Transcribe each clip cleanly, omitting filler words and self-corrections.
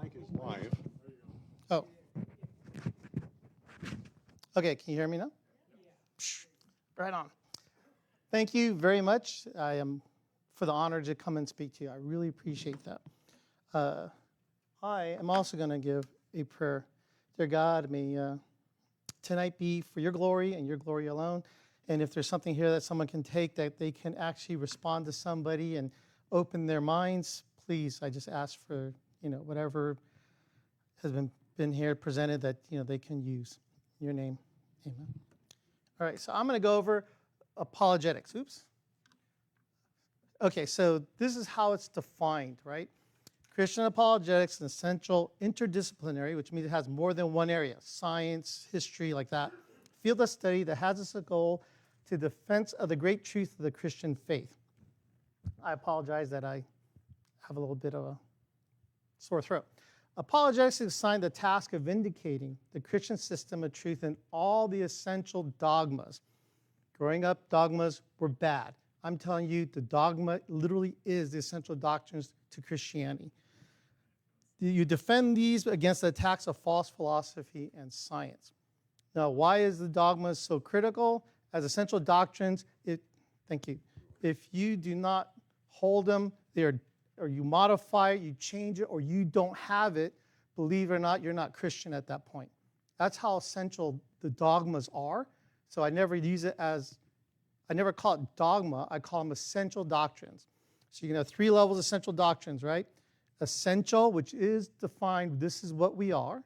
mic is live. Oh. Okay, can you hear me now? Psh, right on. Thank you very much. I am for the honor to come and speak to you. I really appreciate that. I am also going to give a prayer. Dear God, may tonight be for your glory and your glory alone. And if there's something here that someone can take that they can actually respond to somebody and open their minds, please, I just ask for, whatever has been here presented that, they can use. In your name, amen. All right, so I'm going to go over apologetics. Oops. Okay, so this is how it's defined, right? Christian apologetics is an essential interdisciplinary, which means it has more than one area, science, history, like that, field of study that has as a goal to defense of the great truth of the Christian faith. I apologize that I have a little bit of a sore throat. Apologetics is assigned the task of vindicating the Christian system of truth in all the essential dogmas. Growing up, dogmas were bad. I'm telling you, the dogma literally is the essential doctrines to Christianity. You defend these against the attacks of false philosophy and science. Now, why is the dogma so critical? As essential doctrines, thank you. If you do not hold them, or you modify it, you change it, or you don't have it, believe it or not, you're not Christian at that point. That's how essential the dogmas are. So I never call it dogma, I call them essential doctrines. So you can have 3 levels of essential doctrines, right? Essential, which is defined, this is what we are.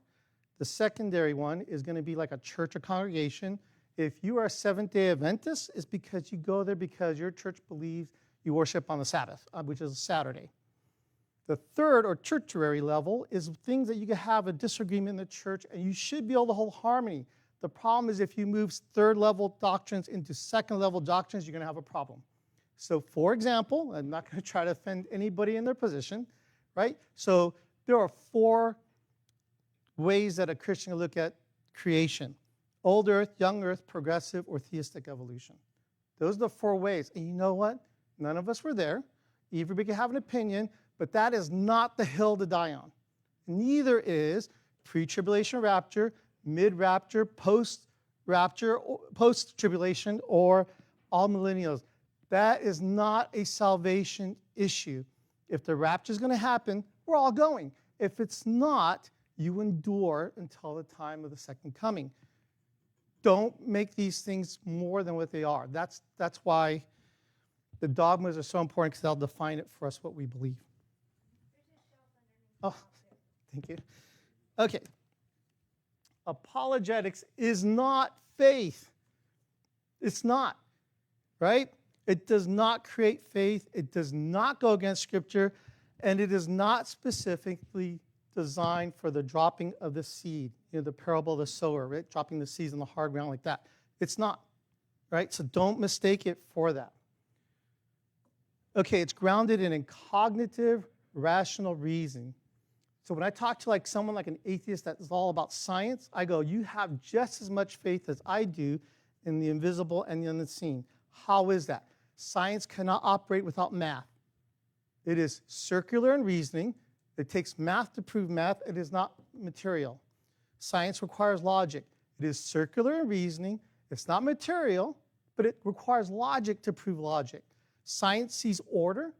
The secondary one is going to be like a church or congregation. If you are a Seventh-day Adventist, it's because you go there because your church believes you worship on the Sabbath, which is Saturday. The third or tertiary level is things that you can have a disagreement in the church and you should be able to hold harmony. The problem is if you move third-level doctrines into second-level doctrines, you're going to have a problem. So, for example, I'm not going to try to offend anybody in their position, right? So there are 4 ways that a Christian can look at creation. Old earth, young earth, progressive, or theistic evolution. Those are the 4 ways. And you know what? None of us were there. Everybody can have an opinion, but that is not the hill to die on. Neither is pre-tribulation rapture, mid-rapture, post-rapture, post-tribulation, or all millennials. That is not a salvation issue. If the rapture is going to happen, we're all going. If it's not, you endure until the time of the second coming. Don't make these things more than what they are. That's why the dogmas are so important, because they'll define it for us what we believe. Oh, thank you. Okay. Apologetics is not faith. It's not, right? It does not create faith. It does not go against Scripture, and it is not specifically designed for the dropping of the seed. The parable of the sower, right? Dropping the seeds on the hard ground like that. It's not, right? So don't mistake it for that. Okay, it's grounded in cognitive, rational reasoning. So when I talk to someone like an atheist that is all about science, I go, you have just as much faith as I do in the invisible and the unseen. How is that? Science cannot operate without math. It is circular in reasoning. It takes math to prove math. It is not material. Science requires logic. It is circular in reasoning. It's not material, but it requires logic to prove logic. Science sees order,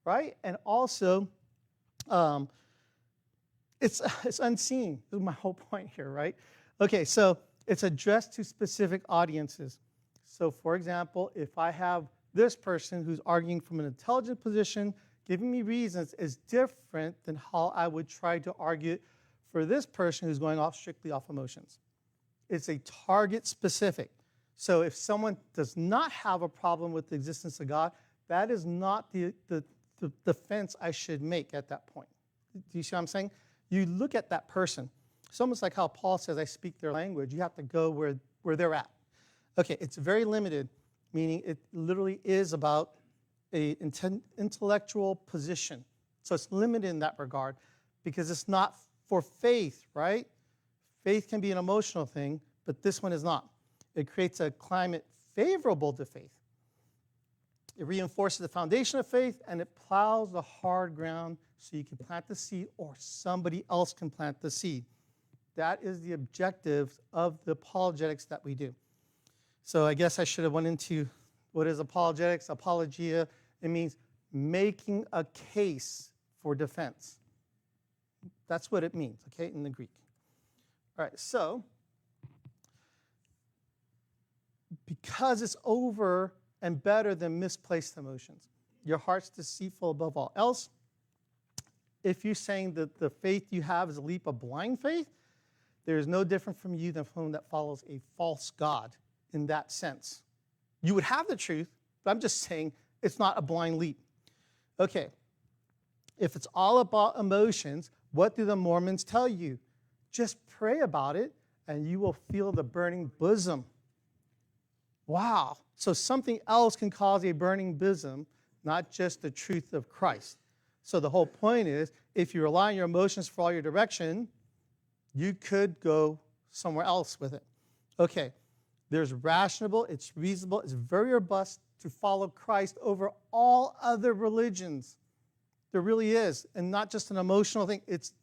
right? And also, it's unseen. This is my whole point here, right? Okay, so it's addressed to specific audiences. So, for example, if I have this person who's arguing from an intelligent position, giving me reasons, is different than how I would try to argue it for this person who's going strictly off emotions. It's a target specific. So if someone does not have a problem with the existence of God, that is not the defense I should make at that point. Do you see what I'm saying? You look at that person. It's almost like how Paul says, I speak their language. You have to go where they're at. Okay, it's very limited, meaning it literally is about an intellectual position. So it's limited in that regard because it's not for faith, right? Faith can be an emotional thing, but this one is not. It creates a climate favorable to faith. It reinforces the foundation of faith, and it plows the hard ground so you can plant the seed or somebody else can plant the seed. That is the objective of the apologetics that we do. So I guess I should have went into what is apologetics, apologia. It means making a case for defense. That's what it means, okay, in the Greek. All right, so because it's over and better than misplaced emotions. Your heart's deceitful above all else. If you're saying that the faith you have is a leap of blind faith, there is no different from you than from one that follows a false god in that sense. You would have the truth, but I'm just saying it's not a blind leap. Okay, if it's all about emotions, what do the Mormons tell you? Just pray about it, and you will feel the burning bosom. Wow. So something else can cause a burning bosom, not just the truth of Christ. So the whole point is, if you rely on your emotions for all your direction, you could go somewhere else with it. Okay, there's rational, it's reasonable, it's very robust to follow Christ over all other religions. There really is, and not just an emotional thing. It's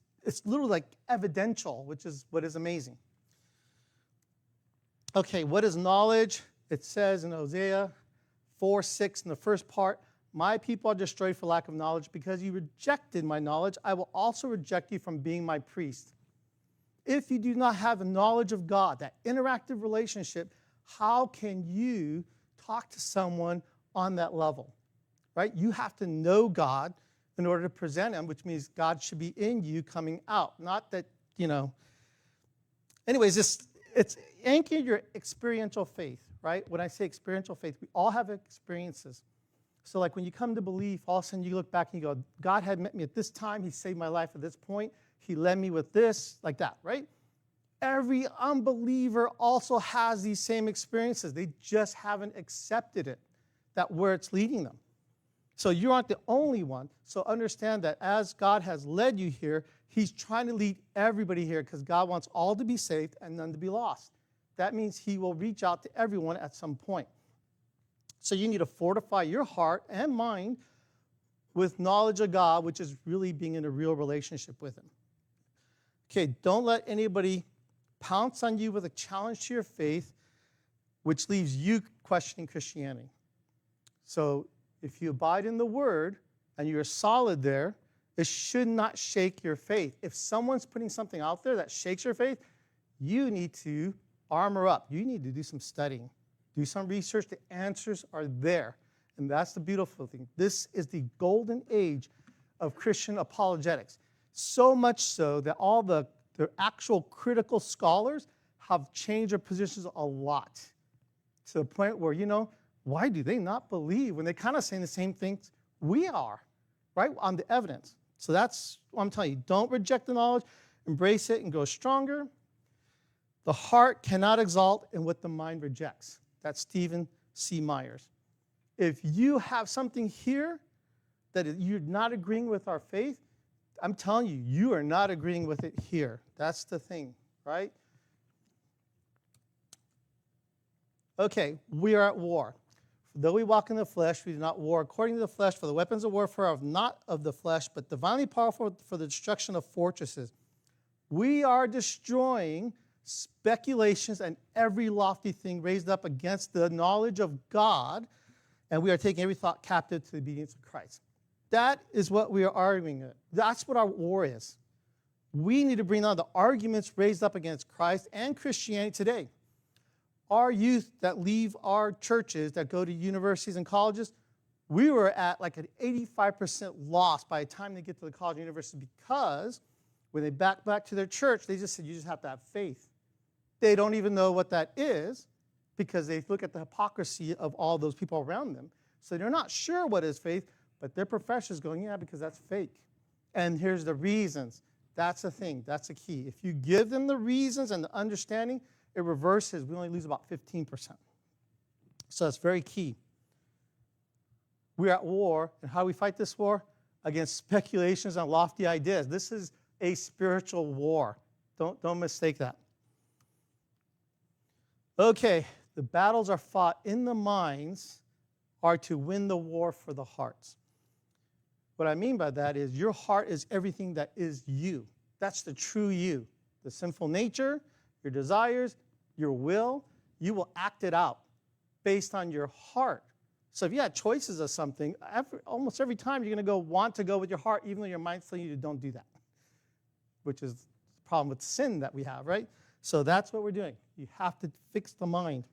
literally like evidential, which is what is amazing. Okay, what is knowledge? It says in Hosea 4:6 in the first part, my people are destroyed for lack of knowledge. Because you rejected my knowledge, I will also reject you from being my priest. If you do not have the knowledge of God, that interactive relationship, how can you talk to someone on that level, right? You have to know God in order to present him, which means God should be in you coming out. Not that, Anyways, it's anchoring your experiential faith, right? When I say experiential faith, we all have experiences. So like when you come to belief, all of a sudden you look back and you go, God had met me at this time. He saved my life at this point. He led me with this, like that, right? Every unbeliever also has these same experiences. They just haven't accepted it, that where it's leading them. So you aren't the only one. So understand that as God has led you here, he's trying to lead everybody here because God wants all to be saved and none to be lost. That means he will reach out to everyone at some point. So you need to fortify your heart and mind with knowledge of God, which is really being in a real relationship with him. Okay, don't let anybody pounce on you with a challenge to your faith, which leaves you questioning Christianity. So if you abide in the word and you're solid there, it should not shake your faith. If someone's putting something out there that shakes your faith, you need to armor up. You need to do some studying. Do some research. The answers are there. And that's the beautiful thing. This is the golden age of Christian apologetics. So much so that all the actual critical scholars have changed their positions a lot. To the point where, why do they not believe when they're kind of saying the same things we are, right, on the evidence? So that's what I'm telling you. Don't reject the knowledge. Embrace it and go stronger. The heart cannot exalt in what the mind rejects. That's Stephen C. Myers. If you have something here that you're not agreeing with our faith, I'm telling you, you are not agreeing with it here. That's the thing, right? Okay, we are at war. Though we walk in the flesh, we do not war according to the flesh, for the weapons of warfare are not of the flesh, but divinely powerful for the destruction of fortresses. We are destroying speculations and every lofty thing raised up against the knowledge of God, and we are taking every thought captive to the obedience of Christ. That is what we are arguing at. That's what our war is. We need to bring down the arguments raised up against Christ and Christianity today. Our youth that leave our churches, that go to universities and colleges, we were at like an 85% loss by the time they get to the college and university, because when they back to their church, they just said, you just have to have faith. They don't even know what that is because they look at the hypocrisy of all those people around them. So they're not sure what is faith, but their professor is going, yeah, because that's fake. And here's the reasons. That's the thing. That's the key. If you give them the reasons and the understanding, it reverses. We only lose about 15%. So that's very key. We're at war, and how do we fight this war? Against speculations and lofty ideas. This is a spiritual war. Don't mistake that. Okay, the battles are fought in the minds. are to win the war for the hearts. What I mean by that is your heart is everything that is you. That's the true you. The sinful nature, your desires, your will, you will act it out based on your heart. So if you had choices of something, almost every time you're going to want to go with your heart, even though your mind's telling you to don't do that, which is the problem with sin that we have, right? So that's what we're doing. You have to fix the mind.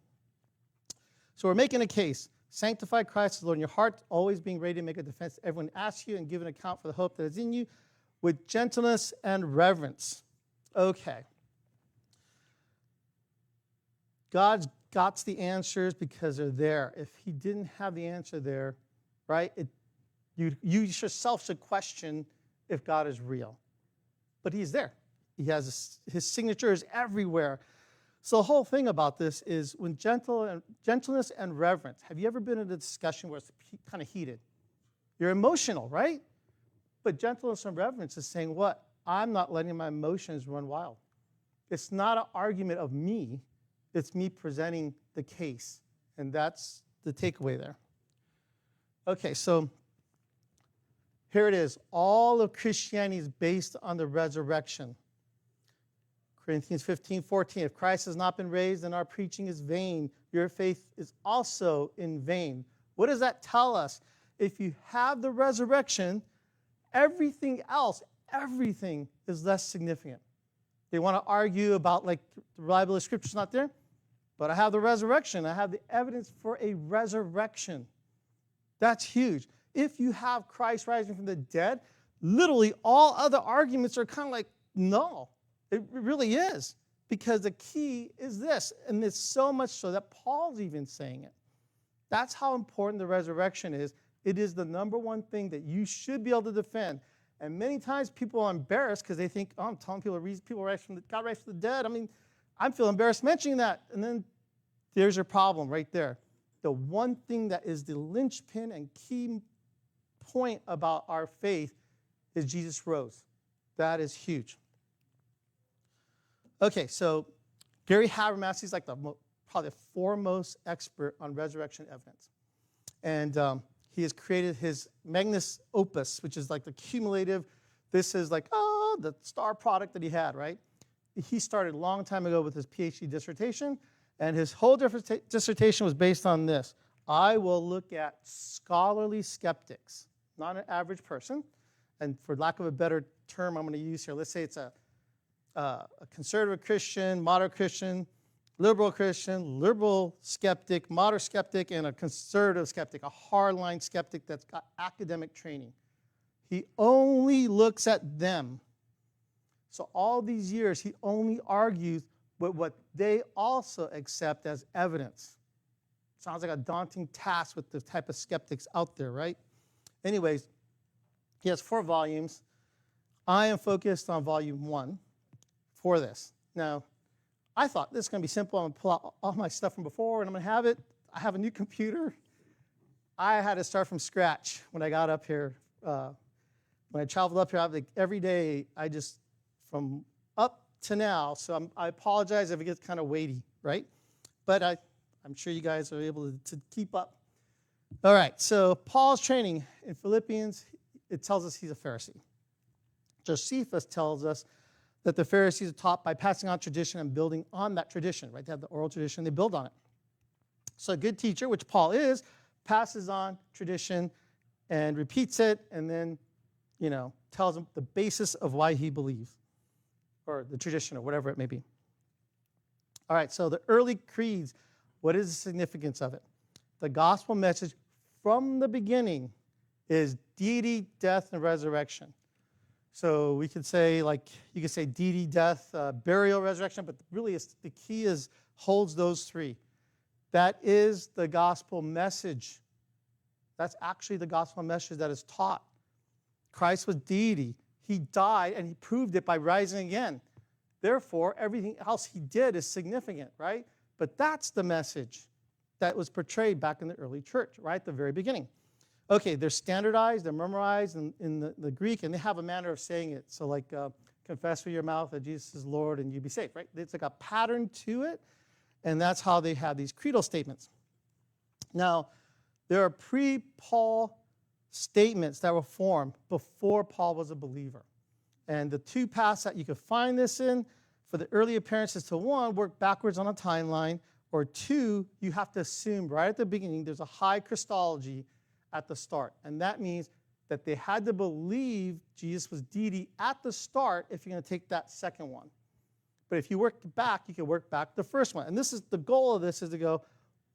So we're making a case. Sanctify Christ as Lord in your heart, always being ready to make a defense to everyone asks you and give an account for the hope that is in you with gentleness and reverence. Okay. God's got the answers because they're there. If he didn't have the answer there, right, you yourself should question if God is real. But he's there. He has his signature is everywhere. So the whole thing about this is when gentleness and reverence. Have you ever been in a discussion where it's kind of heated? You're emotional, right? But gentleness and reverence is saying what? I'm not letting my emotions run wild. It's not an argument of me. It's me presenting the case. And that's the takeaway there. Okay, so here it is. All of Christianity is based on the resurrection. Corinthians 15:14, if Christ has not been raised, then our preaching is vain. Your faith is also in vain. What does that tell us? If you have the resurrection, everything else, everything is less significant. They want to argue about, like, the Bible, the scripture's not there, but I have the resurrection. I have the evidence for a resurrection. That's huge. If you have Christ rising from the dead, literally all other arguments are kind of like, no. It really is, because the key is this, and it's so much so that Paul's even saying it. That's how important the resurrection is. It is the number one thing that you should be able to defend. And many times people are embarrassed because they think, oh, I'm telling people God raised from the dead. I mean, I feel embarrassed mentioning that. And then there's your problem right there. The one thing that is the linchpin and key point about our faith is Jesus rose. That is huge. Okay, so Gary Habermas, he's like probably the foremost expert on resurrection evidence. And he has created his magnus opus, which is like the cumulative. This is like, the star product that he had, right? He started a long time ago with his PhD dissertation, and his whole dissertation was based on this. I will look at scholarly skeptics, not an average person. And for lack of a better term I'm going to use here, let's say it's a conservative Christian, moderate Christian, liberal skeptic, moderate skeptic, and a conservative skeptic, a hardline skeptic that's got academic training. He only looks at them. So all these years, he only argues with what they also accept as evidence. Sounds like a daunting task with the type of skeptics out there, right? Anyways, he has 4 volumes. I am focused on volume 1. For this. Now, I thought this is going to be simple. I'm going to pull out all my stuff from before, and I'm going to have it. I have a new computer. I had to start from scratch when I got up here. When I traveled up here, every day, from up to now, so I apologize if it gets kind of weighty, right? But I'm sure you guys are able to keep up. All right, so Paul's training in Philippians, it tells us he's a Pharisee. Josephus tells us that the Pharisees are taught by passing on tradition and building on that tradition, right? They have the oral tradition, they build on it. So a good teacher, which Paul is, passes on tradition and repeats it and then, tells them the basis of why he believes, or the tradition, or whatever it may be. All right, so the early creeds, what is the significance of it? The gospel message from the beginning is deity, death, and resurrection. So we could say, you could say deity, death, burial, resurrection, but really the key holds those 3. That is the gospel message. That's actually the gospel message that is taught. Christ was deity. He died, and he proved it by rising again. Therefore, everything else he did is significant, right? But that's the message that was portrayed back in the early church, right at the very beginning. Okay, they're standardized, they're memorized in the Greek, and they have a manner of saying it. So confess with your mouth that Jesus is Lord and you be saved, right? It's like a pattern to it, and that's how they have these creedal statements. Now, There are pre-Paul statements that were formed before Paul was a believer. And the two paths that you could find this in, for the early appearances to one, work backwards on a timeline, or two, you have to assume right at the beginning there's a high Christology at the start. And that means that they had to believe Jesus was deity at the start if you're going to take that second one. But if you work back, you can work back the first one. And this is the goal of this is to go,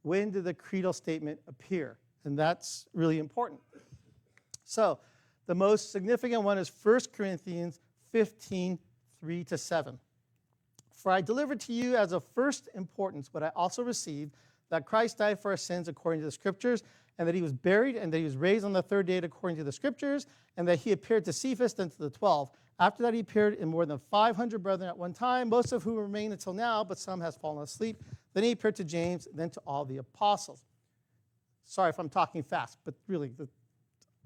when did the creedal statement appear? And that's really important. So the most significant one is 1 Corinthians 15, 3-7. For I delivered to you as of first importance what I also received, that Christ died for our sins according to the Scriptures, and that he was buried, and that he was raised on the third day according to the Scriptures, and that he appeared to Cephas, then to the 12. After that, he appeared in more than 500 brethren at one time, most of whom remain until now, but some has fallen asleep. Then he appeared to James, then to all the apostles. Sorry if I'm talking fast, but really,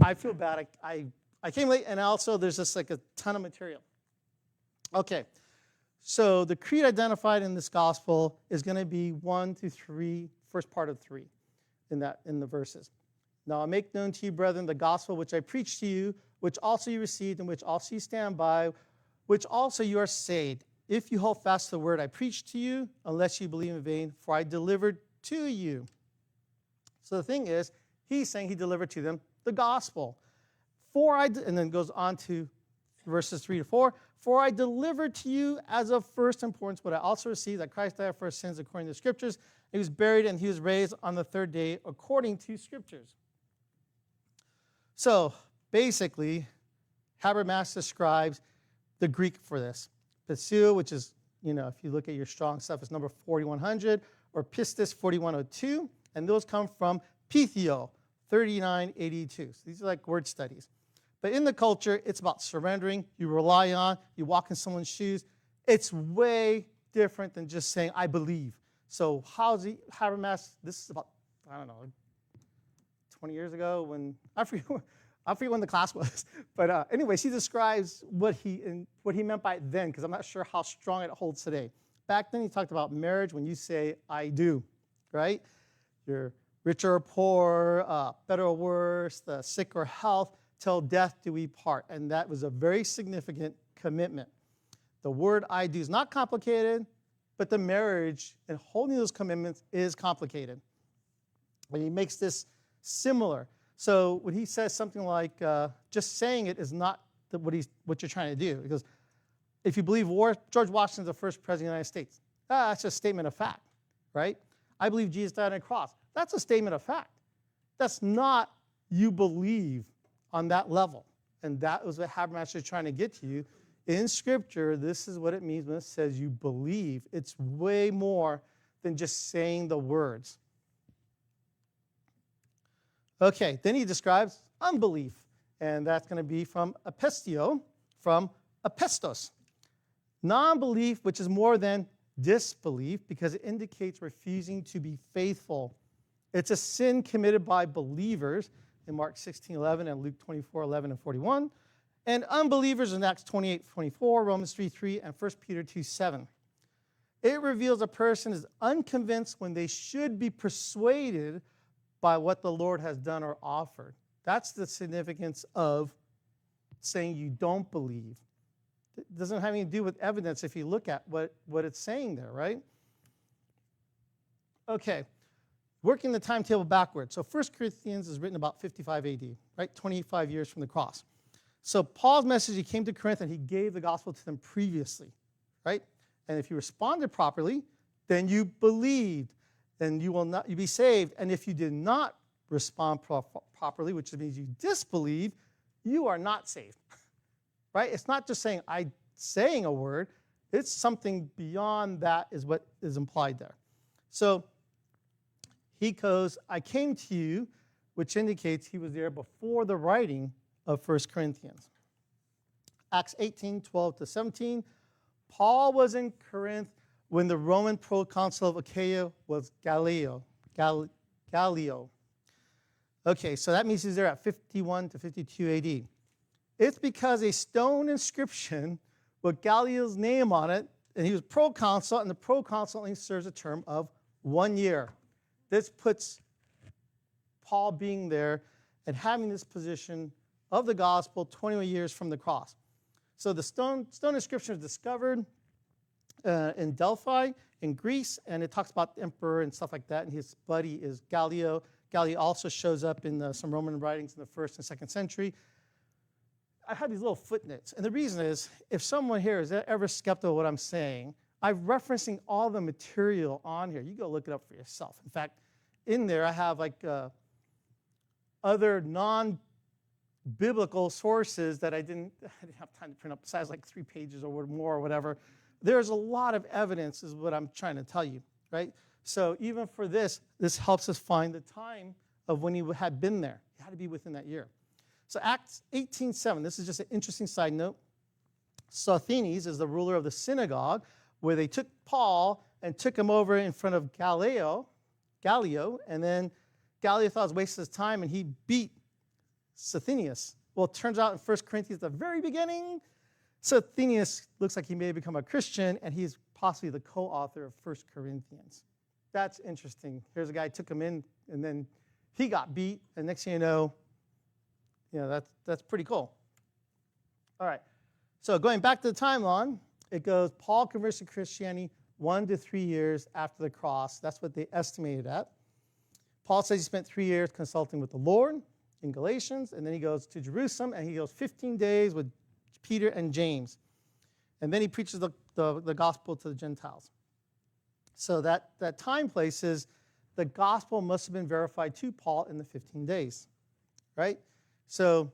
I feel bad. I came late, and also there's just like a ton of material. Okay, so the creed identified in this gospel is going to be 1 through 3, first part of 3 in the verses. Now I make known to you, brethren, the gospel which I preached to you, which also you received, and which also you stand by, which also you are saved, if you hold fast to the word I preached to you, unless you believe in vain, for I delivered to you. So the thing is, he's saying he delivered to them the gospel. And then goes on to verses 3-4. For I delivered to you as of first importance what I also received, that Christ died for our sins according to the Scriptures. He was buried and he was raised on the third day according to Scriptures. So basically, Habermas describes the Greek for this. Pisou, which is, if you look at your strong stuff, it's number 4100, or pistis 4102, and those come from Pythio 3982. So these are like word studies. But in the culture, it's about surrendering. You rely on, you walk in someone's shoes. It's way different than just saying, I believe. So Habermas, this is about, 20 years ago when, I forget when the class was. But anyways, he describes what he meant by it then, because I'm not sure how strong it holds today. Back then, he talked about marriage when you say, I do, right? You're rich or poor, better or worse, the sick or health, till death do we part. And that was a very significant commitment. The word I do is not complicated, but the marriage and holding those commitments is complicated. And he makes this similar. So when he says something like, just saying it is not what you're trying to do. Because if you believe George Washington's the first president of the United States, that's just a statement of fact, right? I believe Jesus died on a cross. That's a statement of fact. That's not you believe on that level. And that was what Habermas is trying to get to you. In Scripture, this is what it means when it says you believe. It's way more than just saying the words. Okay, then he describes unbelief. And that's going to be from apistio, from apistos. Non-belief, which is more than disbelief, because it indicates refusing to be faithful. It's a sin committed by believers in Mark 16:11 and Luke 24:11 and 41, and unbelievers in Acts 28:24, Romans 3:3, and 1 Peter 2:7. It reveals a person is unconvinced when they should be persuaded by what the Lord has done or offered. That's the significance of saying you don't believe. It doesn't have anything to do with evidence if you look at what it's saying there, right? Okay. Working the timetable backwards. So 1 Corinthians is written about 55 AD, right? 25 years from the cross. So Paul's message, he came to Corinth and he gave the gospel to them previously, right? And if you responded properly, then you believed, then you'll be saved. And if you did not respond properly, which means you disbelieve, you are not saved, right? It's not just saying a word. It's something beyond that is what is implied there. So he goes, I came to you, which indicates he was there before the writing of 1 Corinthians. Acts 18:12-17, Paul was in Corinth when the Roman proconsul of Achaia was Gallio. Okay, so that means he's there at 51 to 52 AD. It's because a stone inscription with Gallio's name on it, and he was proconsul, and the proconsul only serves a term of 1 year. This puts Paul being there and having this position of the gospel 21 years from the cross. So the stone inscription is discovered in Delphi in Greece, and it talks about the emperor and stuff like that, and his buddy is Gallio. Gallio also shows up in some Roman writings in the 1st and 2nd century. I have these little footnotes, and the reason is, if someone here is ever skeptical of what I'm saying, I'm referencing all the material on here. You go look it up for yourself. In fact, in there I have like other non-biblical sources that I didn't have time to print up, besides like 3 pages or more or whatever. There's a lot of evidence is what I'm trying to tell you, right? So even for this helps us find the time of when he had been there. He had to be within that year. So Acts 18:7, this is just an interesting side note. Sosthenes is the ruler of the synagogue, where they took Paul and took him over in front of Gallio, and then Gallio thought it was wasting his time, and he beat Sosthenes. Well, it turns out in 1 Corinthians, at the very beginning, Sosthenes looks like he may have become a Christian, and he's possibly the co-author of 1 Corinthians. That's interesting. Here's a guy who took him in, and then he got beat, and next thing you know, that's pretty cool. All right. So going back to the timeline, it goes, Paul converts to Christianity 1 to 3 years after the cross. That's what they estimated at. Paul says he spent 3 years consulting with the Lord in Galatians, and then he goes to Jerusalem, and he goes 15 days with Peter and James. And then he preaches the gospel to the Gentiles. So that time places the gospel must have been verified to Paul in the 15 days, right? So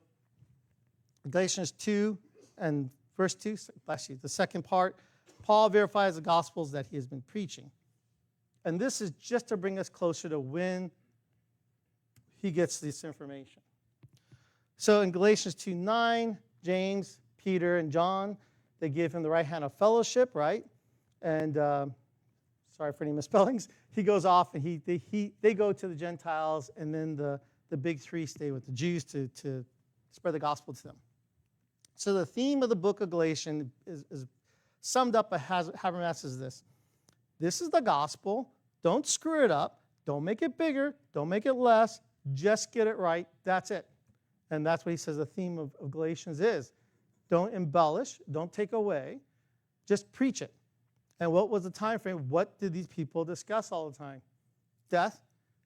Galatians 2 and verse 2, actually the second part, Paul verifies the gospels that he has been preaching. And this is just to bring us closer to when he gets this information. So in Galatians 2:9, James, Peter, and John, they give him the right hand of fellowship, right? And sorry for any misspellings. He goes off and they go to the Gentiles, and then the big three stay with the Jews to spread the gospel to them. So the theme of the book of Galatians is summed up by Habermas as this. This is the gospel. Don't screw it up. Don't make it bigger. Don't make it less. Just get it right. That's it. And that's what he says the theme of Galatians is. Don't embellish. Don't take away. Just preach it. And what was the time frame? What did these people discuss all the time? Death,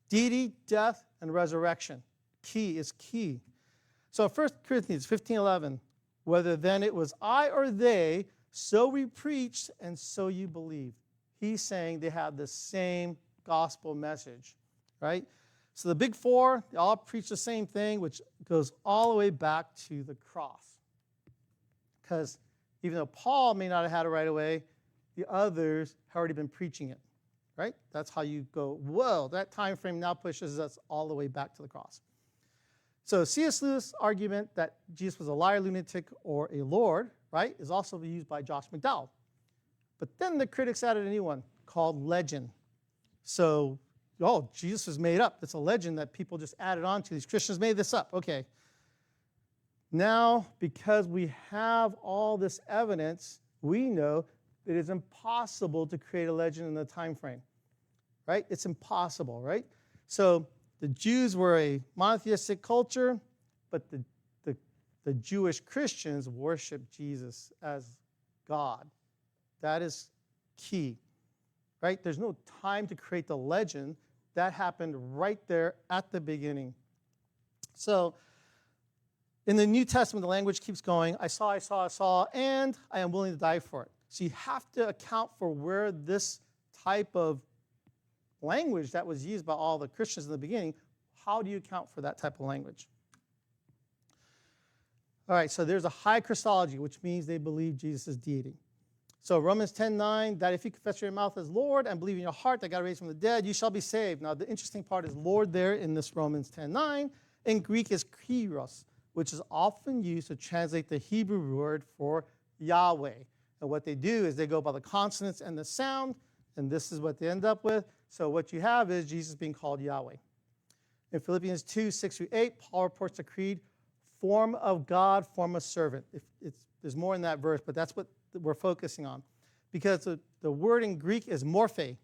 deity, death, and resurrection. Key is key. So 1 Corinthians 15:11, whether then it was I or they, so we preached and so you believed. He's saying they have the same gospel message, right? So the big four, they all preach the same thing, which goes all the way back to the cross. Because even though Paul may not have had it right away, the others have already been preaching it, right? That's how you go, whoa, that time frame now pushes us all the way back to the cross. So C.S. Lewis' argument that Jesus was a liar, lunatic, or a Lord, right, is also used by Josh McDowell. But then the critics added a new one called legend. So, Jesus was made up. It's a legend that people just added on to. These Christians made this up. Okay. Now, because we have all this evidence, we know that it's impossible to create a legend in the time frame, right? It's impossible, right? So the Jews were a monotheistic culture, but the Jewish Christians worship Jesus as God. That is key, right? There's no time to create the legend. That happened right there at the beginning. So in the New Testament, the language keeps going. I saw, and I am willing to die for it. So you have to account for where this type of language that was used by all the Christians in the beginning, how do you account for that type of language? All right, so there's a high Christology, which means they believe Jesus is deity. So Romans 10:9, that if you confess with your mouth as Lord and believe in your heart that God raised from the dead, you shall be saved. Now, the interesting part is Lord there in this Romans 10:9. In Greek is Kyrios, which is often used to translate the Hebrew word for Yahweh. And what they do is they go by the consonants and the sound, and this is what they end up with. So what you have is Jesus being called Yahweh. In Philippians 2:6-8, Paul reports the creed, form of God, form of servant. There's more in that verse, but that's what we're focusing on. Because the word in Greek is morphe.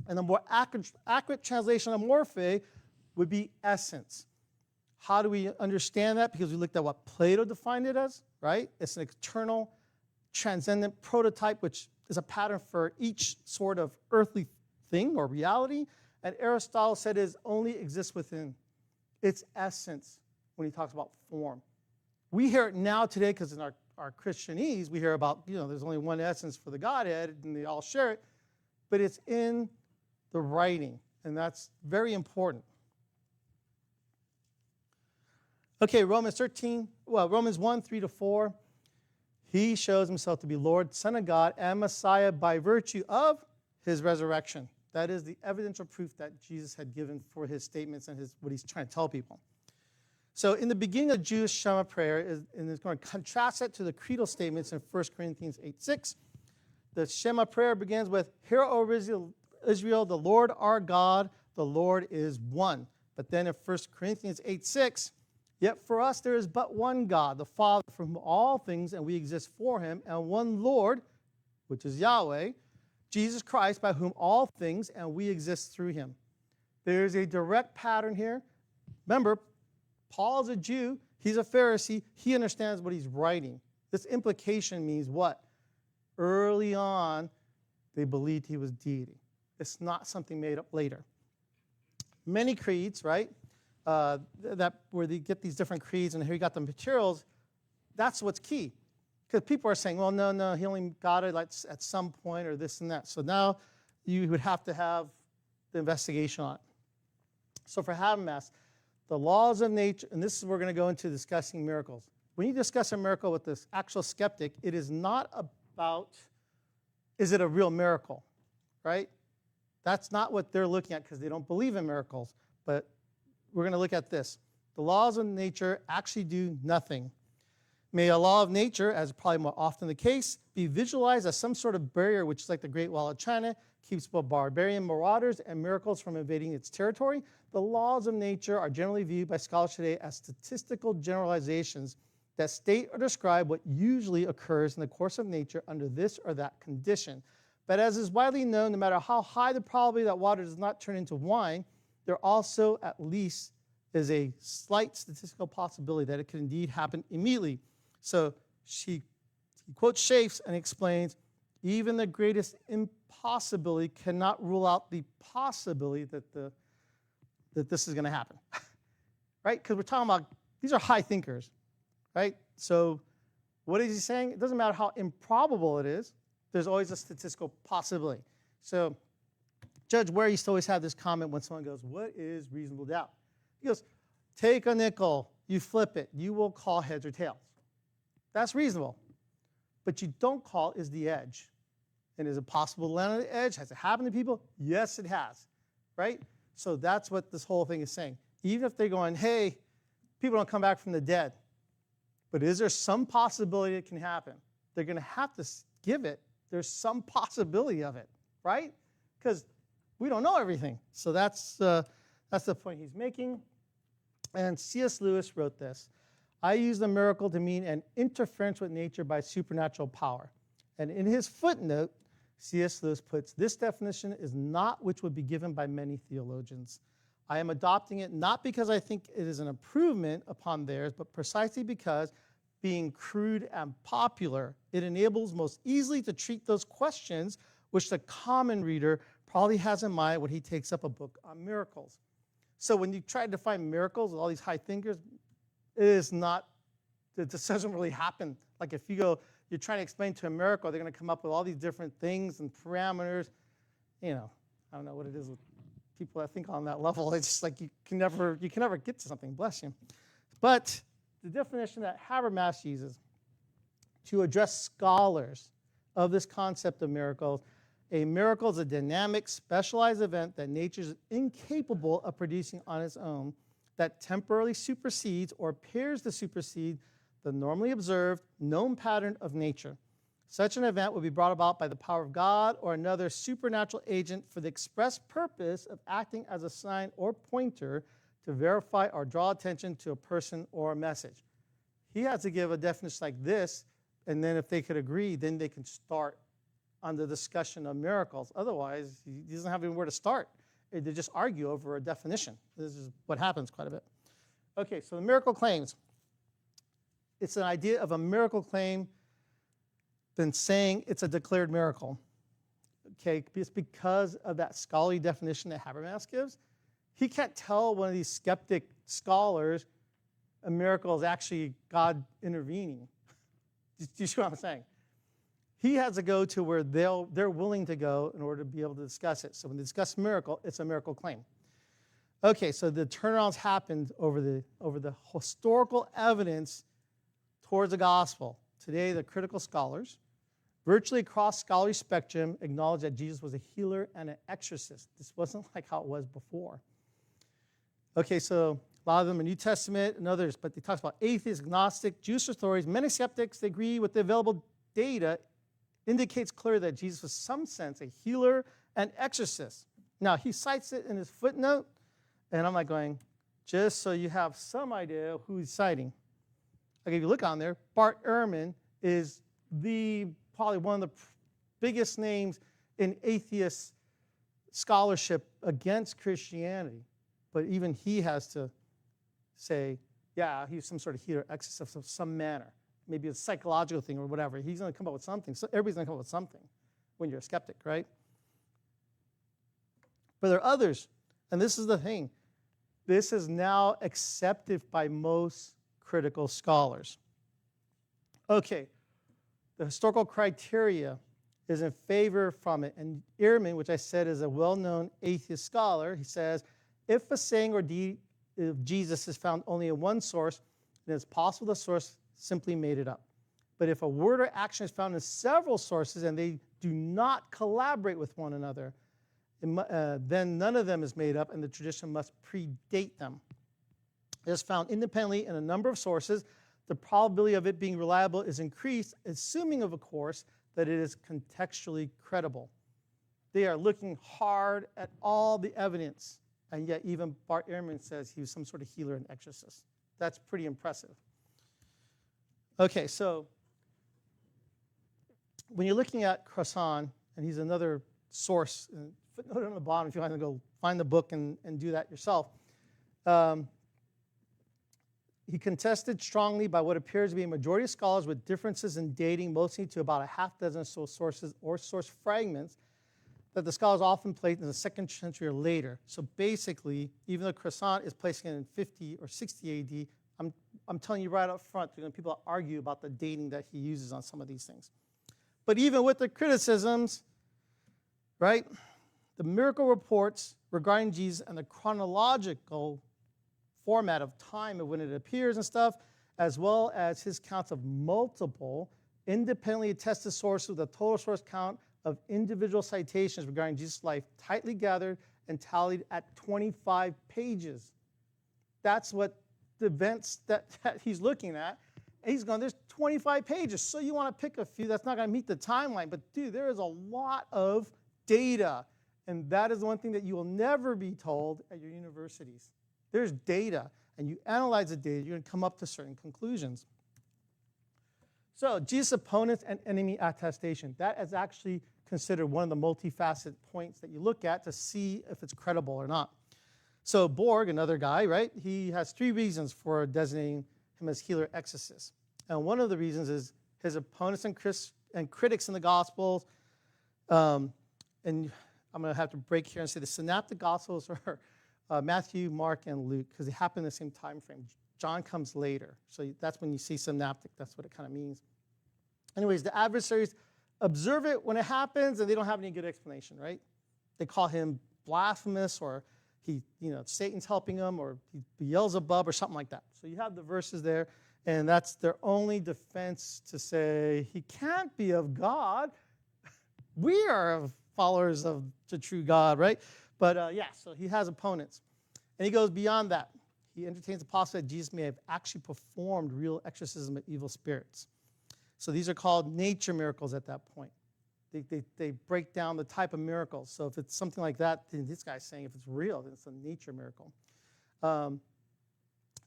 And the more accurate translation of morphe would be essence. How do we understand that? Because we looked at what Plato defined it as, right? It's an eternal, transcendent prototype, which is a pattern for each sort of earthly thing or reality. And Aristotle said it only exists within its essence when he talks about form. We hear it now today because in our Christianese, we hear about, there's only one essence for the Godhead, and they all share it. But it's in the writing, and that's very important. Okay, Romans 1, 3 to 4. He shows himself to be Lord, Son of God, and Messiah by virtue of his resurrection. That is the evidential proof that Jesus had given for his statements and what he's trying to tell people. So in the beginning of Jewish Shema prayer, and it's going to contrast that to the creedal statements in 1 Corinthians 8:6. The Shema prayer begins with, "Hear, O Israel, the Lord our God, the Lord is one." But then in 1 Corinthians 8:6, "Yet for us there is but one God, the Father, from whom all things, and we exist for him, and one Lord, which is Yahweh, Jesus Christ, by whom all things, and we exist through him." There is a direct pattern here. Remember, Paul's a Jew. He's a Pharisee. He understands what he's writing. This implication means what? Early on, they believed he was deity. It's not something made up later. Many creeds, right, where they get these different creeds, and here you got the materials, that's what's key. Because people are saying, well, no, he only got it at some point or this and that. So now you would have to have the investigation on it. So for Habermas, the laws of nature, and this is where we're going to go into discussing miracles. When you discuss a miracle with this actual skeptic, it is not about, is it a real miracle, right? That's not what they're looking at because they don't believe in miracles. But we're going to look at this. The laws of nature actually do nothing. May a law of nature, as probably more often the case, be visualized as some sort of barrier, which is like the Great Wall of China, keeps both barbarian marauders and miracles from invading its territory. The laws of nature are generally viewed by scholars today as statistical generalizations that state or describe what usually occurs in the course of nature under this or that condition. But as is widely known, no matter how high the probability that water does not turn into wine, there also at least is a slight statistical possibility that it could indeed happen immediately. So he quotes Schaeff's and explains, even the greatest impossibility cannot rule out the possibility that this is going to happen, right? Because we're talking about, these are high thinkers, right? So what is he saying? It doesn't matter how improbable it is, there's always a statistical possibility. So Judge Ware used to always have this comment when someone goes, what is reasonable doubt? He goes, take a nickel, you flip it, you will call heads or tails. That's reasonable. But you don't call is the edge. And is it possible to land on the edge? Has it happened to people? Yes, it has, right? So that's what this whole thing is saying. Even if they're going, hey, people don't come back from the dead, but is there some possibility it can happen? They're going to have to give it. There's some possibility of it, right? Because we don't know everything. So that's the point he's making. And C.S. Lewis wrote this. I use the miracle to mean an interference with nature by supernatural power. And in his footnote, C.S. Lewis puts, this definition is not which would be given by many theologians. I am adopting it not because I think it is an improvement upon theirs, but precisely because, being crude and popular, it enables most easily to treat those questions which the common reader probably has in mind when he takes up a book on miracles. So when you try to define miracles with all these high thinkers, it doesn't really happen. Like if you're trying to explain to a miracle, they're going to come up with all these different things and parameters. I don't know what it is with people that think on that level. It's just like you can never get to something, bless you. But the definition that Habermas uses to address scholars of this concept of miracles, a miracle is a dynamic, specialized event that nature is incapable of producing on its own, that temporarily supersedes or appears to supersede the normally observed, known pattern of nature. Such an event would be brought about by the power of God or another supernatural agent for the express purpose of acting as a sign or pointer to verify or draw attention to a person or a message. He has to give a definition like this, and then if they could agree, then they can start on the discussion of miracles. Otherwise, he doesn't have anywhere to start. they just argue over a definition. This is what happens quite a bit. Okay, so the miracle claims. It's an idea of a miracle claim than saying it's a declared miracle. Okay, it's because of that scholarly definition that Habermas gives. He can't tell one of these skeptic scholars a miracle is actually God intervening. Do you see what I'm saying? He has to go to where they're willing to go in order to be able to discuss it. So when they discuss miracle, it's a miracle claim. Okay, so the turnarounds happened over the historical evidence towards the gospel. Today, the critical scholars, virtually across scholarly spectrum, acknowledge that Jesus was a healer and an exorcist. This wasn't like how it was before. Okay, so a lot of them are New Testament and others, but they talk about atheist, agnostic, Jewish authorities. Many skeptics, they agree with the available data indicates clearly that Jesus was, in some sense, a healer and exorcist. Now, he cites it in his footnote, and I'm like going, just so you have some idea who he's citing. Like if you look on there, Bart Ehrman is probably one of the biggest names in atheist scholarship against Christianity. But even he has to say, yeah, he's some sort of healer, exorcist of some manner. Maybe a psychological thing or whatever. He's going to come up with something. So everybody's going to come up with something when you're a skeptic, right? But there are others, and this is the thing. This is now accepted by most critical scholars. Okay, the historical criteria is in favor from it. And Ehrman, which I said is a well-known atheist scholar, he says, if a saying or deed of Jesus is found only in one source, then it's possible the source simply made it up. But if a word or action is found in several sources and they do not collaborate with one another, then none of them is made up and the tradition must predate them. It is found independently in a number of sources. The probability of it being reliable is increased, assuming, of course, that it is contextually credible. They are looking hard at all the evidence, and yet even Bart Ehrman says he was some sort of healer and exorcist. That's pretty impressive. Okay, so when you're looking at Crossan, and he's another source, footnote on the bottom if you want to go find the book and do that yourself. He contested strongly by what appears to be a majority of scholars with differences in dating, mostly to about a half dozen or so sources or source fragments that the scholars often placed in the 2nd century or later. So basically, even though Crossan is placing it in 50 or 60 AD, I'm telling you right up front, there are going to be people that argue about the dating that he uses on some of these things. But even with the criticisms, right, the miracle reports regarding Jesus and the chronological format of time of when it appears and stuff, as well as his counts of multiple independently attested sources with a total source count of individual citations regarding Jesus' life tightly gathered and tallied at 25 pages. That's what the events that he's looking at. And he's going, there's 25 pages. So you want to pick a few that's not going to meet the timeline. But dude, there is a lot of data. And that is the one thing that you will never be told at your universities. There's data. And you analyze the data, you're going to come up to certain conclusions. So Jesus' opponents and enemy attestation. That is actually considered one of the multifaceted points that you look at to see if it's credible or not. So Borg, another guy, right? He has 3 reasons for designating him as healer exorcist. And one of the reasons is his opponents and critics in the Gospels. And I'm going to have to break here and say the synoptic Gospels are Matthew, Mark, and Luke because they happen in the same time frame. John comes later. So that's when you see synoptic. That's what it kind of means. Anyways, the adversaries observe it when it happens, and they don't have any good explanation, right? They call him blasphemous, or Satan's helping him, or he Beelzebub, or something like that. So you have the verses there, and that's their only defense to say he can't be of God. We are followers of the true God, right? But so he has opponents. And he goes beyond that. He entertains the possibility that Jesus may have actually performed real exorcism of evil spirits. So these are called nature miracles at that point. They break down the type of miracles. So if it's something like that, then this guy's saying if it's real, then it's a nature miracle.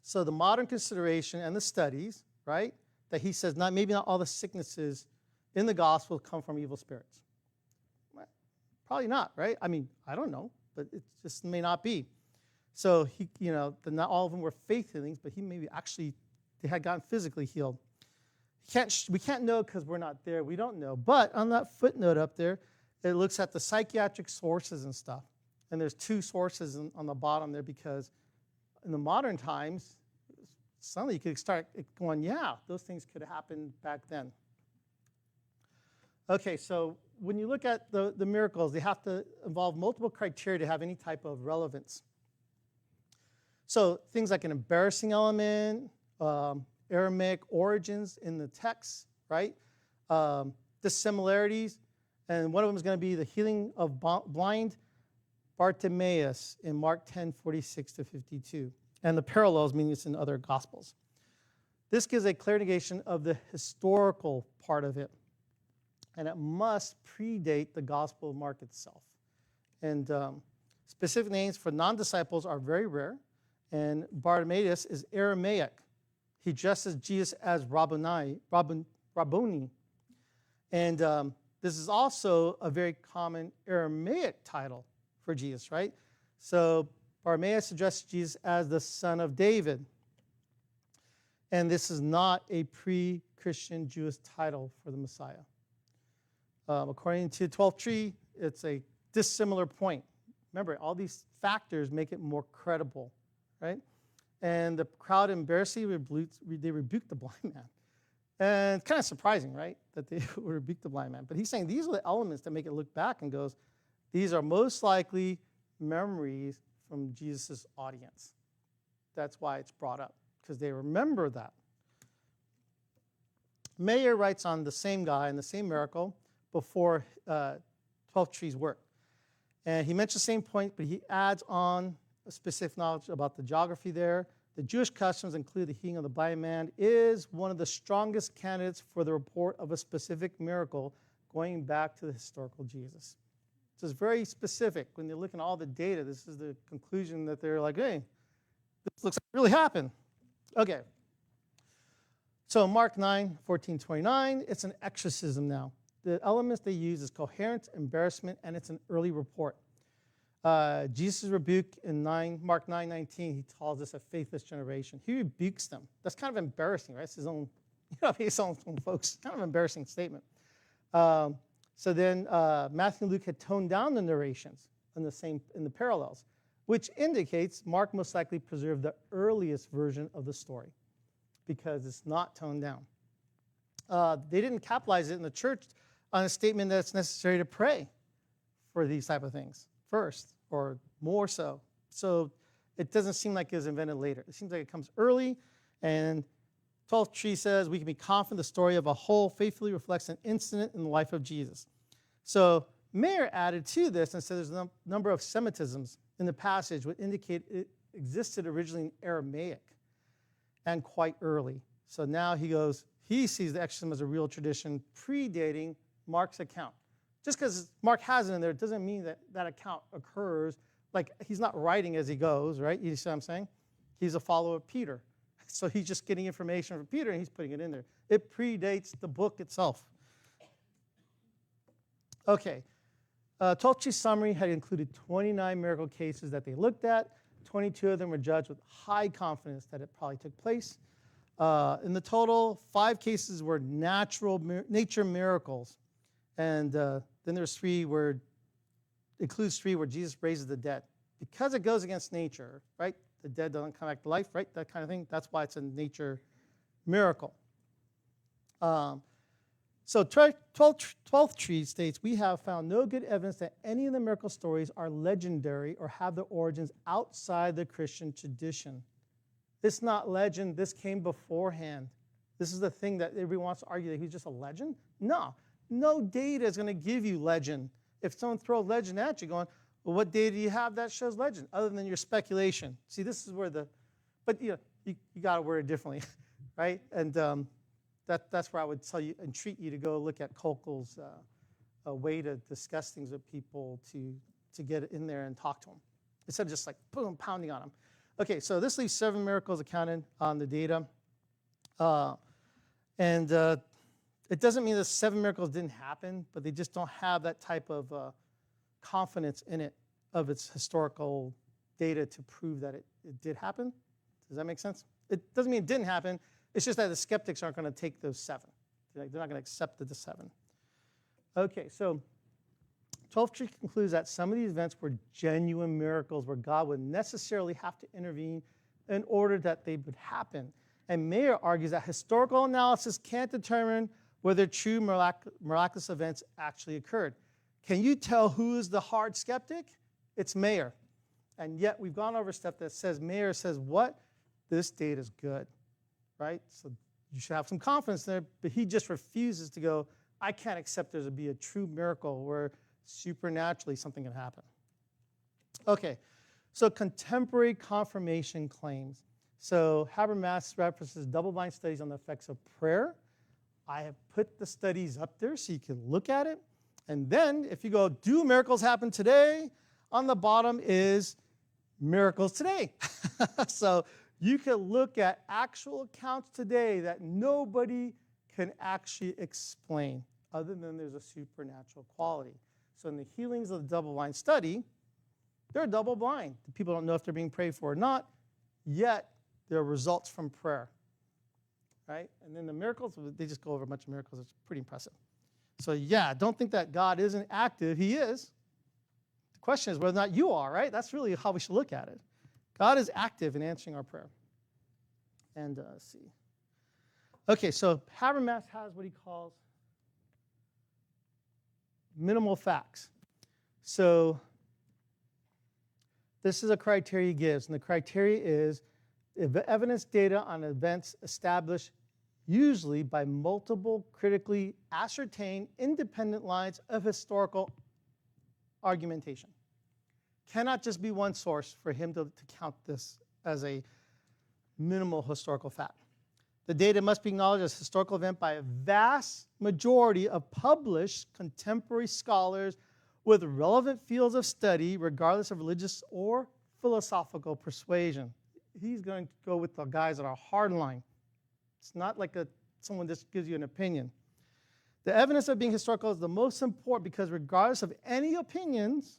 So the modern consideration and the studies, right, that he says maybe not all the sicknesses in the gospel come from evil spirits. Well, probably not, right? I mean, I don't know. but it just may not be. So not all of them were faith healings, but he maybe actually they had gotten physically healed. We can't know because we're not there. We don't know. But on that footnote up there, it looks at the psychiatric sources and stuff. And there's two sources on the bottom there because in the modern times, suddenly you could start going, yeah, those things could have happened back then. Okay, so when you look at the miracles, they have to involve multiple criteria to have any type of relevance. So things like an embarrassing element, Aramaic origins in the text, right? Dissimilarities, and one of them is going to be the healing of blind Bartimaeus in Mark 10:46-52, and the parallels, meaning it's in other Gospels. This gives a clear negation of the historical part of it, and it must predate the Gospel of Mark itself. And specific names for non-disciples are very rare, and Bartimaeus is Aramaic. He dresses Jesus as Rabboni. And this is also a very common Aramaic title for Jesus, right? So Bartimaeus addresses Jesus as the son of David. And this is not a pre-Christian Jewish title for the Messiah. According to 12th tree, it's a dissimilar point. Remember, all these factors make it more credible, right? And the crowd embarrassingly rebuked the blind man. And it's kind of surprising, right, that they would rebuke the blind man. But he's saying these are the elements that make it look back and goes, these are most likely memories from Jesus' audience. That's why it's brought up, because they remember that. Mayer writes on the same guy and the same miracle before 12th tree's work. And he mentions the same point, but he adds on a specific knowledge about the geography there. The Jewish customs include the healing of the blind man is one of the strongest candidates for the report of a specific miracle going back to the historical Jesus. So it's very specific. When you're looking at all the data, this is the conclusion that they're like, hey, this looks like it really happened. Okay. So Mark 9:14-29, it's an exorcism now. The elements they use is coherence, embarrassment, and it's an early report. Jesus' rebuke in Mark 9:19, he calls this a faithless generation. He rebukes them. That's kind of embarrassing, right? It's his own, his own folks. Kind of an embarrassing statement. So then Matthew and Luke had toned down the narrations in the parallels, which indicates Mark most likely preserved the earliest version of the story because it's not toned down. They didn't capitalize it in the church on a statement that it's necessary to pray for these type of things first, or more so. So it doesn't seem like it was invented later. It seems like it comes early, and 12th tree says we can be confident the story of a whole faithfully reflects an incident in the life of Jesus. So Mayer added to this and said there's a number of Semitisms in the passage would indicate it existed originally in Aramaic and quite early. So now he sees the exorcism as a real tradition predating Mark's account. Just because Mark has it in there doesn't mean that that account occurs. Like, he's not writing as he goes, right? You see what I'm saying? He's a follower of Peter. So he's just getting information from Peter and he's putting it in there. It predates the book itself. Okay. 12th tree summary had included 29 miracle cases that they looked at. 22 of them were judged with high confidence that it probably took place. In the total, 5 cases were nature miracles. And then there's 3 includes 3 where Jesus raises the dead. Because it goes against nature, right? The dead don't come back to life, right? That kind of thing. That's why it's a nature miracle. So 12th tree states, we have found no good evidence that any of the miracle stories are legendary or have their origins outside the Christian tradition. It's not legend. This came beforehand. This is the thing that everyone wants to argue that he's just a legend. No data is going to give you legend. If someone throws legend at you going, well, what data do you have that shows legend other than your speculation? See, this is where but you got to word it differently, right? And that's where I would tell you, entreat you to go look at Kolkel's a way to discuss things with people to get in there and talk to them instead of just like boom, pounding on them. Okay, so this leaves 7 miracles accounted on the data. It doesn't mean that 7 miracles didn't happen, but they just don't have that type of confidence in it. of its historical data to prove that it did happen. Does that make sense? It doesn't mean it didn't happen. It's just that the skeptics aren't going to take those 7. They're not going to accept the 7. Okay, so 12th Tree concludes that some of these events were genuine miracles where God would necessarily have to intervene in order that they would happen. And Mayer argues that historical analysis can't determine whether true miraculous events actually occurred. Can you tell who is the hard skeptic? It's Mayer. And yet we've gone over stuff that says, Mayer says, what? This data is good, right? So you should have some confidence there, but he just refuses to go, I can't accept there to be a true miracle where supernaturally something can happen. Okay, so contemporary confirmation claims. So Habermas references double-blind studies on the effects of prayer. I have put the studies up there so you can look at it. And then if you go, do miracles happen today? On the bottom is miracles today. So you can look at actual accounts today that nobody can actually explain other than there's a supernatural quality. So in the healings of the double-blind study, they're double-blind. The people don't know if they're being prayed for or not, yet there are results from prayer, right? And then the miracles, they just go over a bunch of miracles. It's pretty impressive. So yeah, don't think that God isn't active. He is. The question is whether or not you are, right? That's really how we should look at it. God is active in answering our prayer. And let's see. Okay, so Habermas has what he calls minimal facts. So this is a criteria he gives, and the criteria is evidence data on events established usually by multiple critically ascertained independent lines of historical argumentation. Cannot just be one source for him to count this as a minimal historical fact. The data must be acknowledged as a historical event by a vast majority of published contemporary scholars with relevant fields of study, regardless of religious or philosophical persuasion. He's going to go with the guys that are hardline. It's not like someone just gives you an opinion. The evidence of being historical is the most important because regardless of any opinions,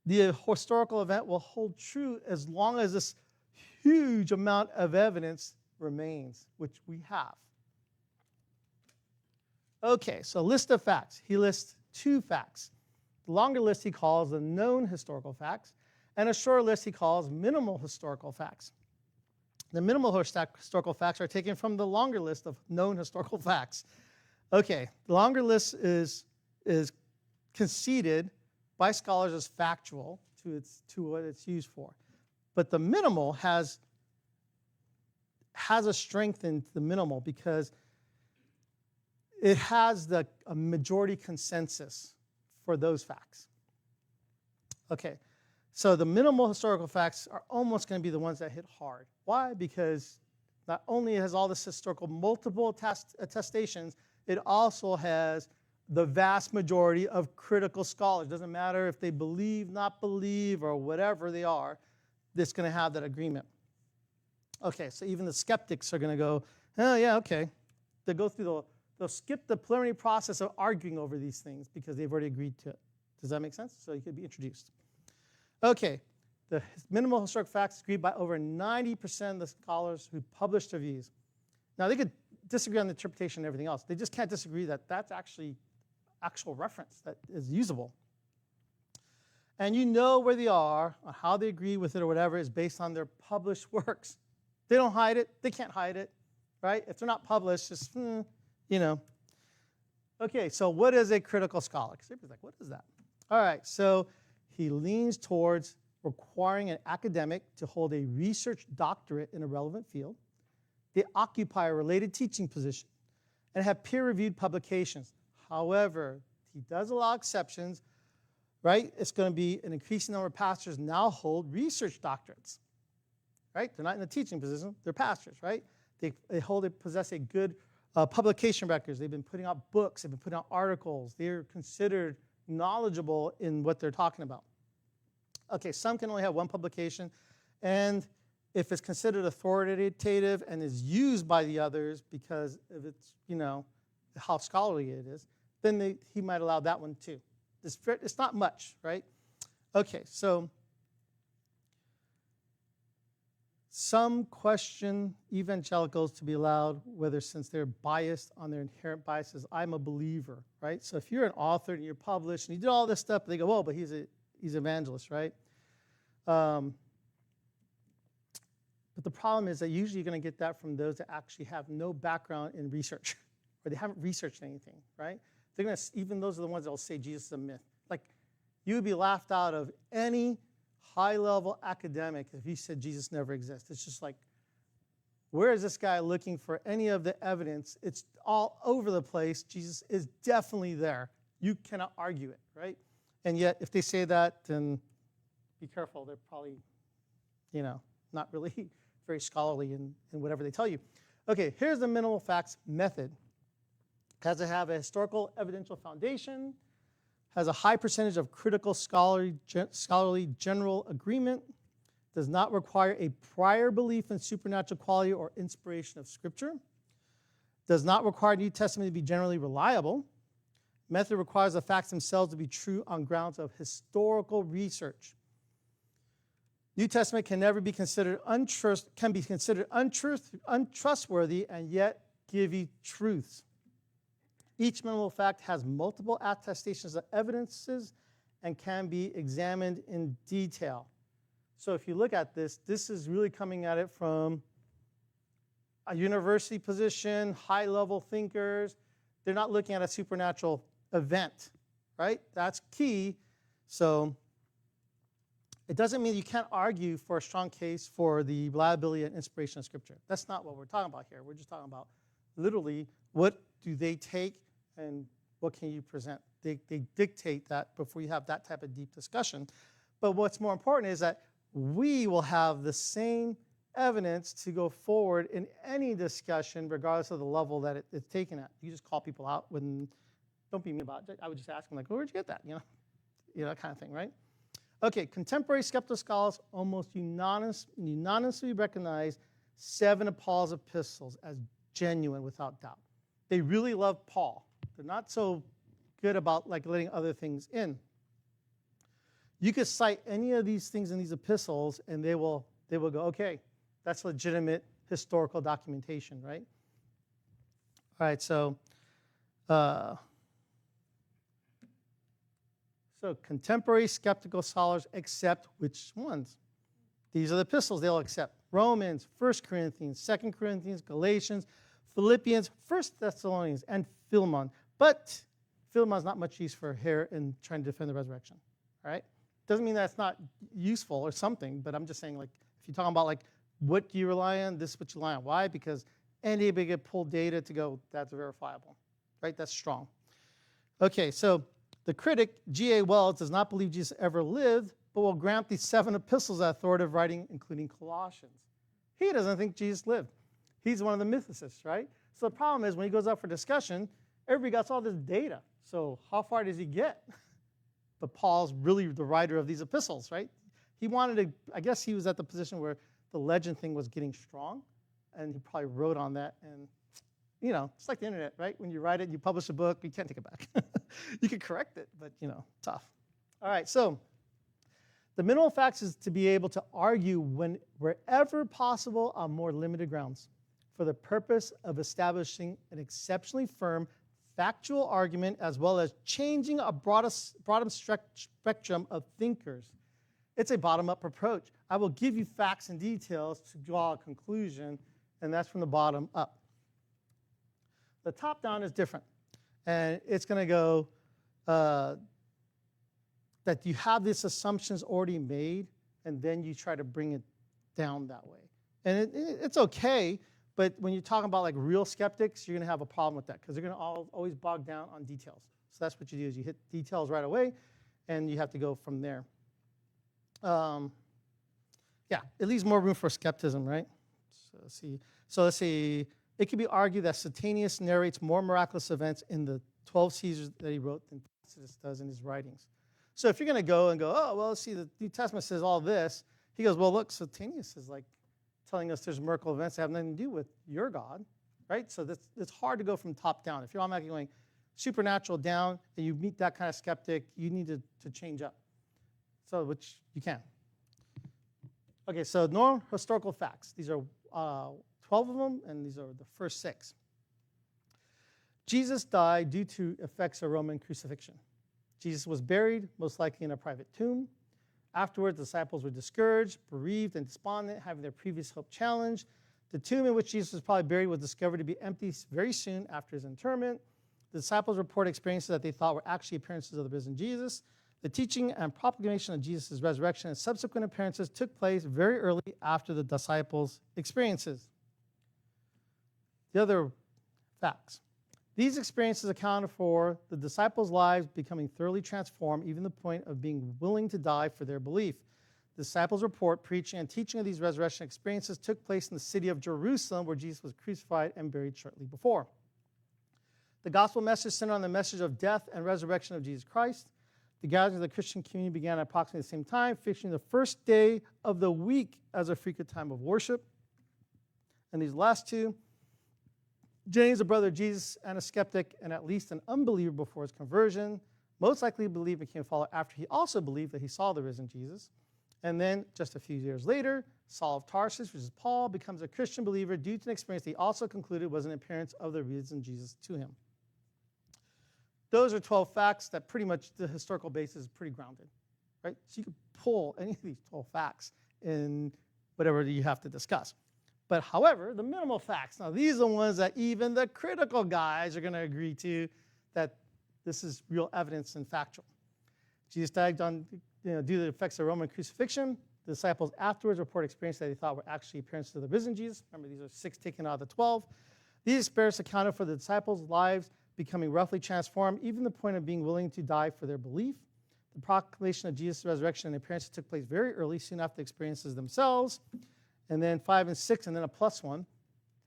the historical event will hold true as long as this huge amount of evidence remains, which we have. Okay, so list of facts. He lists 2 facts. The longer list he calls the known historical facts, and a shorter list he calls minimal historical facts. The minimal historical facts are taken from the longer list of known historical facts. Okay, the longer list is conceded by scholars as factual to what it's used for. But the minimal has a strength in the minimal because it has a majority consensus for those facts. Okay, so the minimal historical facts are almost going to be the ones that hit hard. Why? Because not only has all this historical multiple attestations, it also has the vast majority of critical scholars. Doesn't matter if they believe, not believe, or whatever they are, it's going to have that agreement. Okay, so even the skeptics are going to go, oh, yeah, okay. They'll skip the preliminary process of arguing over these things because they've already agreed to it. Does that make sense? So you could be introduced. Okay, the minimal historical facts agreed by over 90% of the scholars who published their views. Now, they could disagree on the interpretation and everything else. They just can't disagree that that's actually actual reference that is usable. And you know where they are, or how they agree with it or whatever is based on their published works. They don't hide it. They can't hide it, right? If they're not published, just, you know. Okay, so what is a critical scholar? Because everybody's like, what is that? All right, so he leans towards requiring an academic to hold a research doctorate in a relevant field. They occupy a related teaching position and have peer-reviewed publications. However, he does allow exceptions, right? It's going to be an increasing number of pastors now hold research doctorates, right? They're not in the teaching position. They're pastors, right? They possess a good publication records. They've been putting out books. They've been putting out articles. They're considered knowledgeable in what they're talking about. Okay, some can only have one publication, and if it's considered authoritative and is used by the others because of its, how scholarly it is, then he might allow that one too. It's not much, right? Okay, so some question evangelicals to be allowed, whether since they're biased on their inherent biases. I'm a believer, right? So if you're an author and you're published and you did all this stuff, they go, "Whoa, but he's evangelist," right? But the problem is that usually you're going to get that from those that actually have no background in research, or they haven't researched anything, right? They're going to, even those are the ones that will say Jesus is a myth. Like, you would be laughed out of any high-level academic if he said Jesus never exists. It's just like, where is this guy looking for any of the evidence? It's all over the place. Jesus is definitely there. You cannot argue it, right? And yet, if they say that, then be careful. They're probably, not really very scholarly in whatever they tell you. Okay, here's the minimal facts method. Has to have a historical evidential foundation, has a high percentage of critical scholarly general agreement, does not require a prior belief in supernatural quality or inspiration of Scripture, does not require New Testament to be generally reliable. Method requires the facts themselves to be true on grounds of historical research. New Testament can never be considered untrustworthy and yet give you truths. Each minimal fact has multiple attestations of evidences and can be examined in detail. So if you look at this, this is really coming at it from a university position, high-level thinkers. They're not looking at a supernatural event, right? That's key. So it doesn't mean you can't argue for a strong case for the reliability and inspiration of Scripture. That's not what we're talking about here. We're just talking about literally what do they take and what can you present. They dictate that before you have that type of deep discussion. But what's more important is that we will have the same evidence to go forward in any discussion, regardless of the level that it's taken at. You just call people out when, don't be mean about it. I would just ask them, like, where'd you get that? That kind of thing, right? Okay, contemporary skeptical scholars almost unanimously recognize 7 of Paul's epistles as genuine without doubt. They really love Paul. They're not so good about letting other things in. You could cite any of these things in these epistles, and they will go, okay, that's legitimate historical documentation, right? All right, so contemporary skeptical scholars accept which ones? These are the epistles they'll accept. Romans, 1 Corinthians, 2 Corinthians, Galatians, Philippians, 1 Thessalonians, and Philemon. But Philemon's not much use for here in trying to defend the resurrection, all right? Doesn't mean that's not useful or something, but I'm just saying, if you're talking about, what do you rely on, this is what you rely on. Why? Because anybody can pull data to go, that's verifiable, right? That's strong. Okay, so the critic, G.A. Wells, does not believe Jesus ever lived, but will grant these 7 epistles authoritative writing, including Colossians. He doesn't think Jesus lived. He's one of the mythicists, right? So the problem is when he goes up for discussion, everybody got all this data. So how far does he get? But Paul's really the writer of these epistles, right? He wanted to, I guess he was at the position where the legend thing was getting strong, and he probably wrote on that. And, it's like the internet, right? When you write it, you publish a book, you can't take it back. You can correct it, but, tough. All right, so the minimal facts is to be able to argue wherever possible on more limited grounds for the purpose of establishing an exceptionally firm factual argument as well as changing a broader spectrum of thinkers. It's a bottom-up approach. I will give you facts and details to draw a conclusion, and that's from the bottom up. The top-down is different, and it's going to go that you have these assumptions already made, and then you try to bring it down that way. And it's okay, but when you're talking about real skeptics, you're going to have a problem with that because they're going to always bog down on details. So that's what you do is you hit details right away, and you have to go from there. It leaves more room for skepticism, right? So let's see. It could be argued that Suetonius narrates more miraculous events in the 12 Caesars that he wrote than Tacitus does in his writings. So if you're going to go, oh, well, let's see, the New Testament says all this. He goes, well, look, Suetonius is telling us there's miracle events that have nothing to do with your God, right? So it's hard to go from top down. If you're automatically going supernatural down and you meet that kind of skeptic, you need to change up. So, which you can. Okay, so normal historical facts. These are 12 of them, and these are the first 6. Jesus died due to effects of Roman crucifixion. Jesus was buried, most likely in a private tomb. Afterwards, the disciples were discouraged, bereaved, and despondent, having their previous hope challenged. The tomb in which Jesus was probably buried was discovered to be empty very soon after his interment. The disciples report experiences that they thought were actually appearances of the risen Jesus. The teaching and proclamation of Jesus' resurrection and subsequent appearances took place very early after the disciples' experiences. The other facts. These experiences accounted for the disciples' lives becoming thoroughly transformed, even to the point of being willing to die for their belief. The disciples' report, preaching, and teaching of these resurrection experiences took place in the city of Jerusalem, where Jesus was crucified and buried shortly before. The gospel message centered on the message of death and resurrection of Jesus Christ. The gathering of the Christian community began at approximately the same time, fixing the first day of the week as a frequent time of worship. And these last 2, James, a brother of Jesus and a skeptic and at least an unbeliever before his conversion, most likely believed and became a follower after he also believed that he saw the risen Jesus. And then, just a few years later, Saul of Tarsus, which is Paul, becomes a Christian believer due to an experience that he also concluded was an appearance of the risen Jesus to him. Those are 12 facts that pretty much the historical basis is pretty grounded, right? So you could pull any of these 12 facts in whatever you have to discuss. But however, the minimal facts, now these are the ones that even the critical guys are going to agree to that this is real evidence and factual. Jesus died due to the effects of Roman crucifixion. The disciples afterwards report experiences that they thought were actually appearances of the risen Jesus. Remember, these are 6 taken out of the 12. These experiences accounted for the disciples' lives becoming roughly transformed, even to the point of being willing to die for their belief. The proclamation of Jesus' resurrection and appearances took place very early, soon after the experiences themselves. And then 5 and 6, and then a plus 1.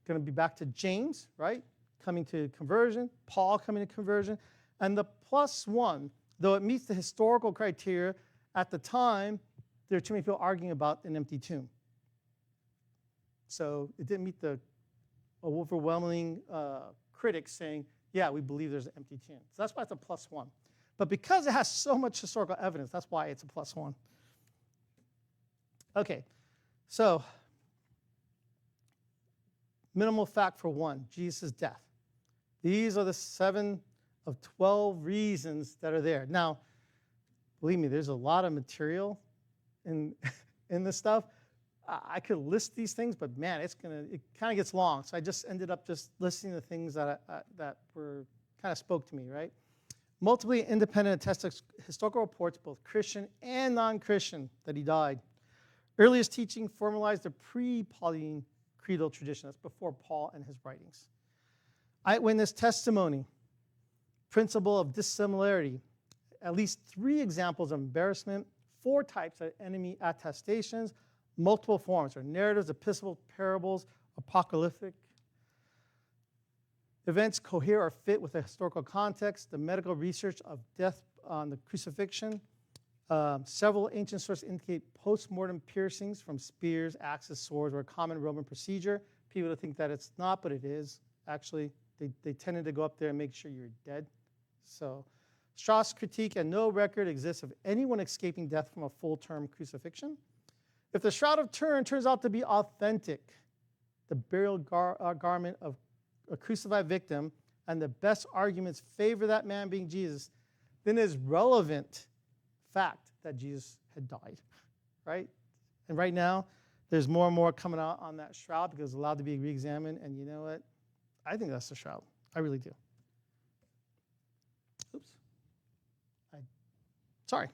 Going to be back to James, right? Coming to conversion. Paul coming to conversion. And the plus 1, though it meets the historical criteria, at the time, there are too many people arguing about an empty tomb. So it didn't meet the overwhelming critics saying, yeah, we believe there's an empty tomb. So that's why it's a plus 1. But because it has so much historical evidence, that's why it's a plus 1. Okay, so minimal fact for 1, Jesus' death. These are the 7 of 12 reasons that are there. Now, believe me, there's a lot of material in this stuff. I could list these things, but man, it kind of gets long. So I just ended up just listing the things that were kind of spoke to me, right? Multiple independent attested historical reports, both Christian and non-Christian, that he died. Earliest teaching formalized the pre-Pauline creedal tradition. That's before Paul and his writings. Eyewitness testimony, principle of dissimilarity, at least 3 examples of embarrassment, 4 types of enemy attestations, multiple forms, or narratives, epistles, parables, apocalyptic events cohere or fit with the historical context, the medical research of death on the crucifixion. Several ancient sources indicate post-mortem piercings from spears, axes, swords were a common Roman procedure. People think that it's not, but it is. Actually, they tended to go up there and make sure you're dead. So Strauss critique, and no record exists of anyone escaping death from a full-term crucifixion. If the Shroud of Turin turns out to be authentic, the burial garment of a crucified victim, and the best arguments favor that man being Jesus, then it is relevant fact that Jesus had died, right? And right now, there's more and more coming out on that shroud because it's allowed to be re-examined, and you know what? I think that's the shroud. I really do. Oops. Sorry.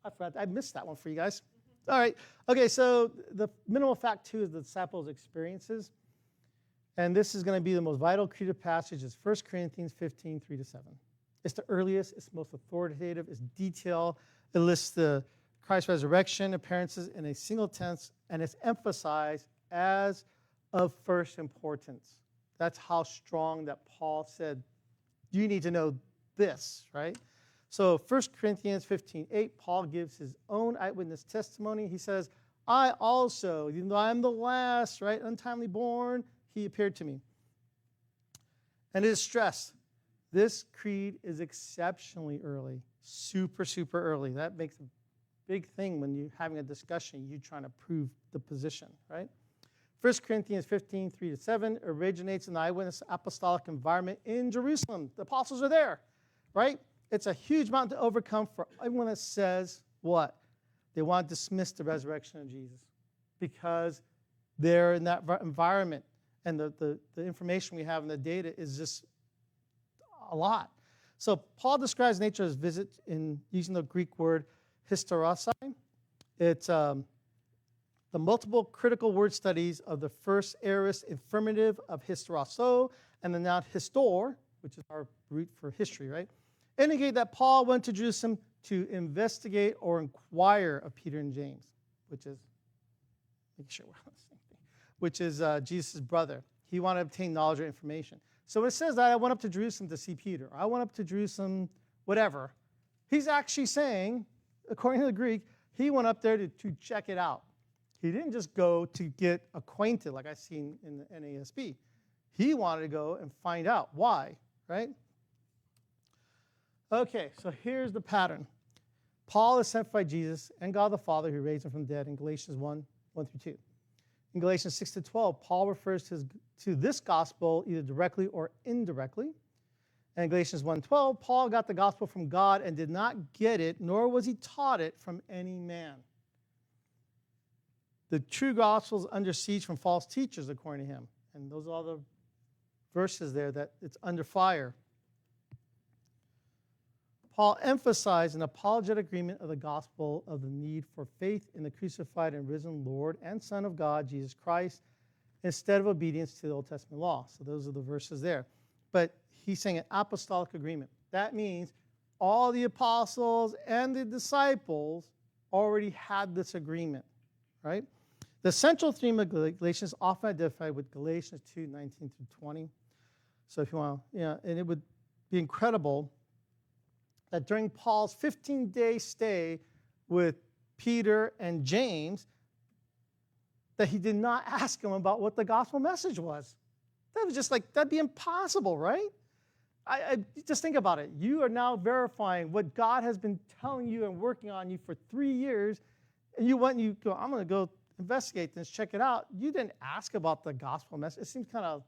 I forgot. I missed that one for you guys. All right. Okay, so the minimal fact 2 is the disciples' experiences. And this is going to be the most vital creedal passage. It's 1 Corinthians 15, 3-7. It's the earliest, it's most authoritative, it's detailed. It lists the Christ's resurrection appearances in a single tense, and it's emphasized as of first importance. That's how strong that Paul said, you need to know this, right? So 1 Corinthians 15:8, Paul gives his own eyewitness testimony. He says, I also, even though I am the last, right, untimely born, he appeared to me. And it is stressed. This creed is exceptionally early, super, super early. That makes big thing when you're having a discussion, you trying to prove the position, right? 1 Corinthians 15, 3-7 originates in the eyewitness apostolic environment in Jerusalem. The apostles are there, right? It's a huge mountain to overcome for everyone that says what? They want to dismiss the resurrection of Jesus because they're in that environment. And the information we have in the data is just a lot. So Paul describes nature as visit in using the Greek word hysterosai. It's the multiple critical word studies of the first aorist infinitive of hysteroso and the noun histor, which is our root for history, right? Indicate that Paul went to Jerusalem to investigate or inquire of Peter and James, which is, make sure we're on the same thing, which is Jesus' brother. He wanted to obtain knowledge or information. So when it says that I went up to Jerusalem to see Peter, or I went up to Jerusalem, whatever, he's actually saying, according to the Greek, he went up there to check it out. He didn't just go to get acquainted like I seen in the NASB. He wanted to go and find out why, right? Okay, so here's the pattern. Paul is sent by Jesus and God the Father who raised him from the dead in Galatians 1, 1-2. In Galatians 6-12, Paul refers to this gospel either directly or indirectly. And in Galatians 1:12, Paul got the gospel from God and did not get it, nor was he taught it from any man. The true gospel is under siege from false teachers, according to him. And those are all the verses there that it's under fire. Paul emphasized an apologetic agreement of the gospel of the need for faith in the crucified and risen Lord and Son of God, Jesus Christ, instead of obedience to the Old Testament law. So those are the verses there. But he's saying an apostolic agreement. That means all the apostles and the disciples already had this agreement, right? The central theme of Galatians is often identified with Galatians 2, 19-20. So if you want, and it would be incredible that during Paul's 15-day stay with Peter and James, that he did not ask him about what the gospel message was. That was just like, that'd be impossible, right? I just think about it. You are now verifying what God has been telling you and working on you for 3 years, and you went and you go, I'm going to go investigate this, check it out. You didn't ask about the gospel message. It seems kind of,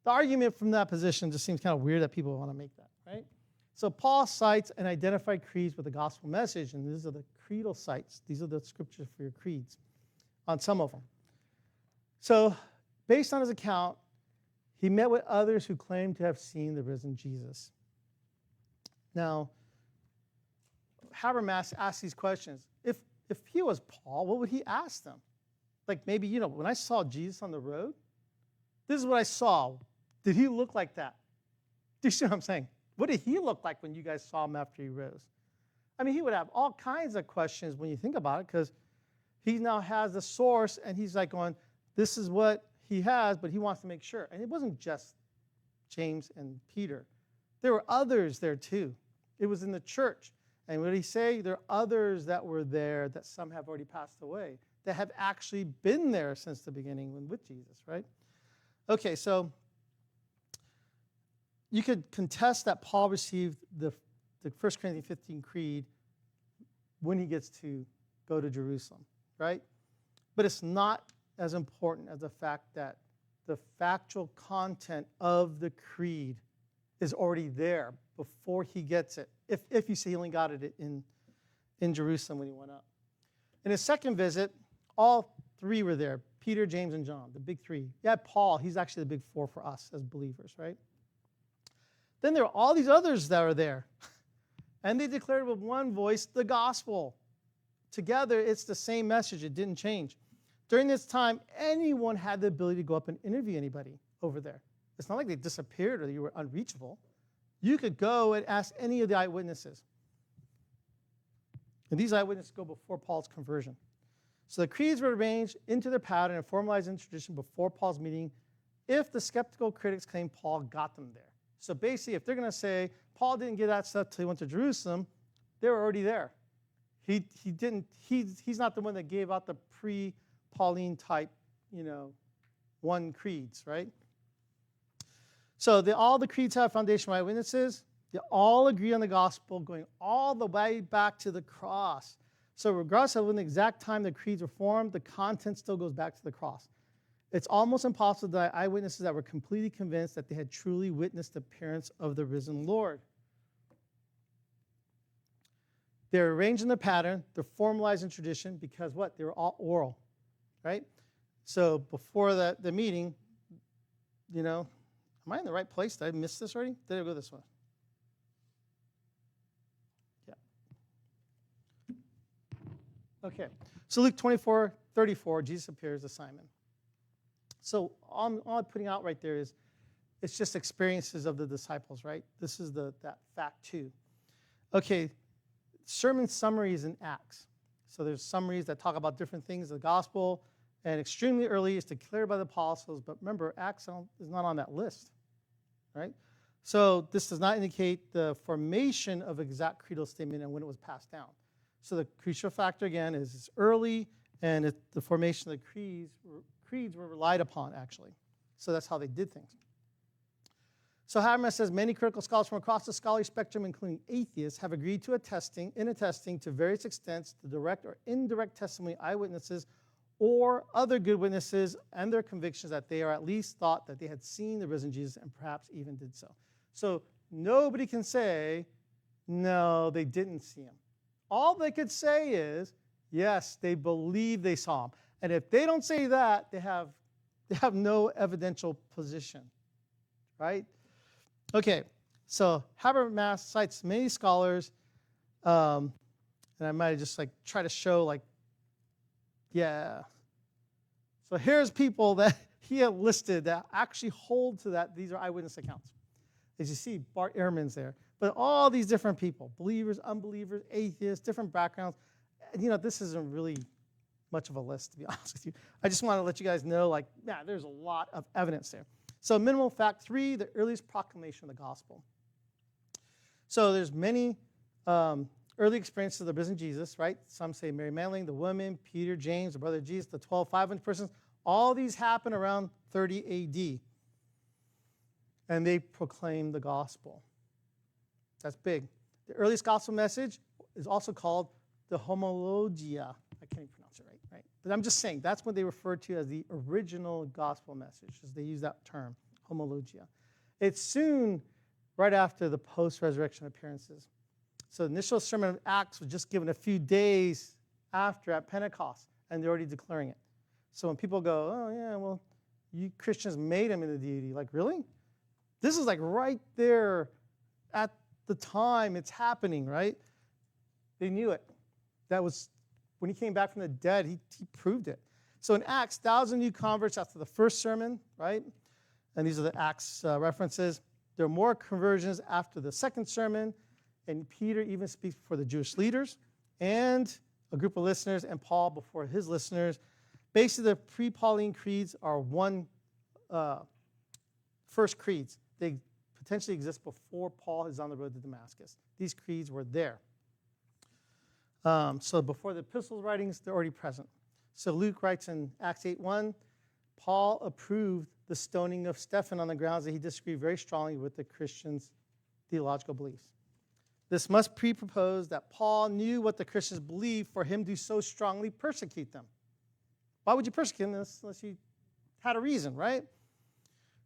the argument from that position just seems kind of weird that people want to make that, right? So Paul cites and identified creeds with the gospel message, and these are the creedal sites. These are the scriptures for your creeds on some of them. So based on his account, he met with others who claimed to have seen the risen Jesus. Now, Habermas asked these questions. If he was Paul, what would he ask them? Like maybe, when I saw Jesus on the road, this is what I saw. Did he look like that? Do you see what I'm saying? What did he look like when you guys saw him after he rose? I mean, he would have all kinds of questions when you think about it, because he now has the source, and he's like going, this is what he has, but he wants to make sure. And it wasn't just James and Peter. There were others there too. It was in the church. And what did he say? There are others that were there that some have already passed away, that have actually been there since the beginning with Jesus, right? Okay, so you could contest that Paul received the 1 Corinthians 15 creed when he gets to go to Jerusalem, right? But it's not as important as the fact that the factual content of the creed is already there before he gets it, if you say he only got it in Jerusalem when he went up. In his second visit, all three were there, Peter, James, and John, the big three. Yeah, Paul, he's actually the big four for us as believers, right? Then there are all these others that are there, and they declared with one voice the gospel. Together, it's the same message. It didn't change. During this time, anyone had the ability to go up and interview anybody over there. It's not like they disappeared or you were unreachable. You could go and ask any of the eyewitnesses. And these eyewitnesses go before Paul's conversion. So the creeds were arranged into their pattern and formalized in tradition before Paul's meeting if the skeptical critics claim Paul got them there. So basically, if they're going to say, Paul didn't get that stuff till he went to Jerusalem, they were already there. He's not the one that gave out the pre-Pauline type, one creeds, right? So all the creeds have foundational eyewitnesses. They all agree on the gospel going all the way back to the cross. So regardless of when the exact time the creeds were formed, the content still goes back to the cross. It's almost impossible to deny eyewitnesses that were completely convinced that they had truly witnessed the appearance of the risen Lord. They're arranged in the pattern, they're formalized in tradition because what? They were all oral, right? So before the meeting, am I in the right place? Did I miss this already? Did I go this way? Yeah. Okay. So Luke 24:34, Jesus appears to Simon. So all I'm putting out right there is it's just experiences of the disciples, right? This is that fact too. Okay, sermon summaries in Acts. So there's summaries that talk about different things of the gospel, and extremely early is declared by the apostles, but remember, Acts is not on that list, right? So this does not indicate the formation of exact creedal statement and when it was passed down. So the crucial factor, again, is it's early, and the formation of the creeds were relied upon, actually. So that's how they did things. So Habermas says many critical scholars from across the scholarly spectrum, including atheists, have agreed to attesting to various extents the direct or indirect testimony of eyewitnesses or other good witnesses and their convictions that they are at least thought that they had seen the risen Jesus and perhaps even did so. So nobody can say, no, they didn't see him. All they could say is, yes, they believe they saw him. And if they don't say that, they have no evidential position, right? Okay, so Habermas cites many scholars, and I might just try to show yeah. So here's people that he had listed that actually hold to that. These are eyewitness accounts. As you see, Bart Ehrman's there. But all these different people, believers, unbelievers, atheists, different backgrounds. And, this isn't really much of a list, to be honest with you. I just want to let you guys know, there's a lot of evidence there. So minimal fact 3, the earliest proclamation of the gospel. So there's many early experiences of the risen Jesus, right? Some say Mary Magdalene, the woman, Peter, James, the brother of Jesus, the 12, 500 persons. All these happen around 30 AD. And they proclaim the gospel. That's big. The earliest gospel message is also called the homologia. I can't even pronounce it right? But I'm just saying, that's what they refer to as the original gospel message, as they use that term, homologia. It's soon right after the post-resurrection appearances. So the initial sermon of Acts was just given a few days after at Pentecost, and they're already declaring it. So when people go, oh yeah, well, you Christians made him into deity, really? This is right there at the time it's happening, right? They knew it. That was when he came back from the dead, he proved it. So in Acts, 1,000 new converts after the first sermon, right? And these are the Acts references. There are more conversions after the second sermon, and Peter even speaks before the Jewish leaders and a group of listeners, and Paul before his listeners. Basically, the pre-Pauline creeds are one first creeds. They potentially exist before Paul is on the road to Damascus. These creeds were there. So before the epistles writings, they're already present. So Luke writes in Acts 8:1, Paul approved the stoning of Stephen on the grounds that he disagreed very strongly with the Christians' theological beliefs. This must presuppose that Paul knew what the Christians believed for him to so strongly persecute them. Why would you persecute them unless you had a reason, right?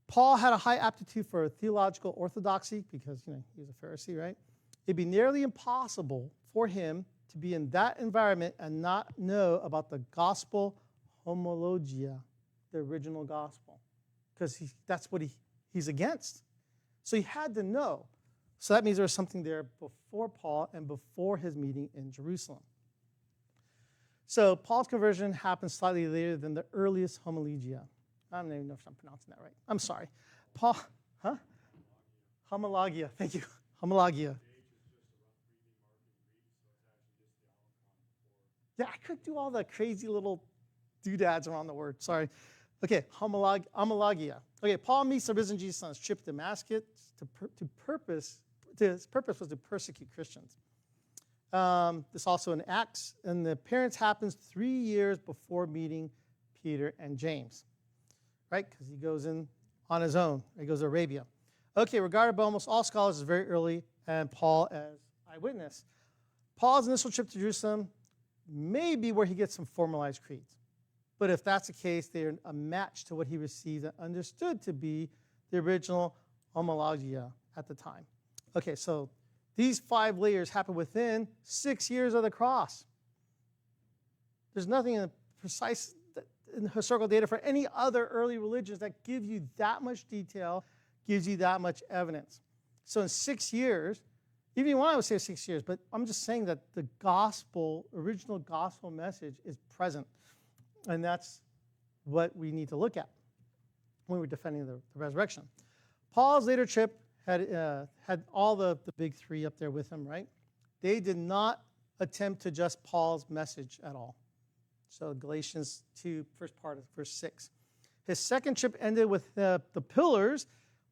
Paul had a high aptitude for theological orthodoxy because, he was a Pharisee, right? It'd be nearly impossible for him to be in that environment and not know about the gospel homologia, the original gospel, because that's what he's against. So he had to know. So that means there was something there before Paul and before his meeting in Jerusalem. So Paul's conversion happened slightly later than the earliest homologia. I don't even know if I'm pronouncing that right. I'm sorry. Homologia. Thank you. Homologia. Yeah, I could do all the crazy little doodads around the word. Sorry. Okay, homologia. Okay, Paul meets the risen Jesus on his trip to Damascus. His purpose was to persecute Christians. This also in Acts, and the appearance happens 3 years before meeting Peter and James, right? Because he goes in on his own. He goes to Arabia. Okay, regarded by almost all scholars as very early, and Paul as eyewitness. Paul's initial trip to Jerusalem may be where he gets some formalized creeds. But if that's the case, they're a match to what he received and understood to be the original homologia at the time. Okay, so these 5 layers happen within 6 years of the cross. There's nothing in historical data for any other early religions that give you that much detail, gives you that much evidence. So in 6 years, even when I would say 6 years, but I'm just saying that the original gospel message is present. And that's what we need to look at when we're defending the resurrection. Paul's later trip had all the big 3 up there with him, right? They did not attempt to adjust Paul's message at all. So Galatians 2, first part of verse 6. His second trip ended with the pillars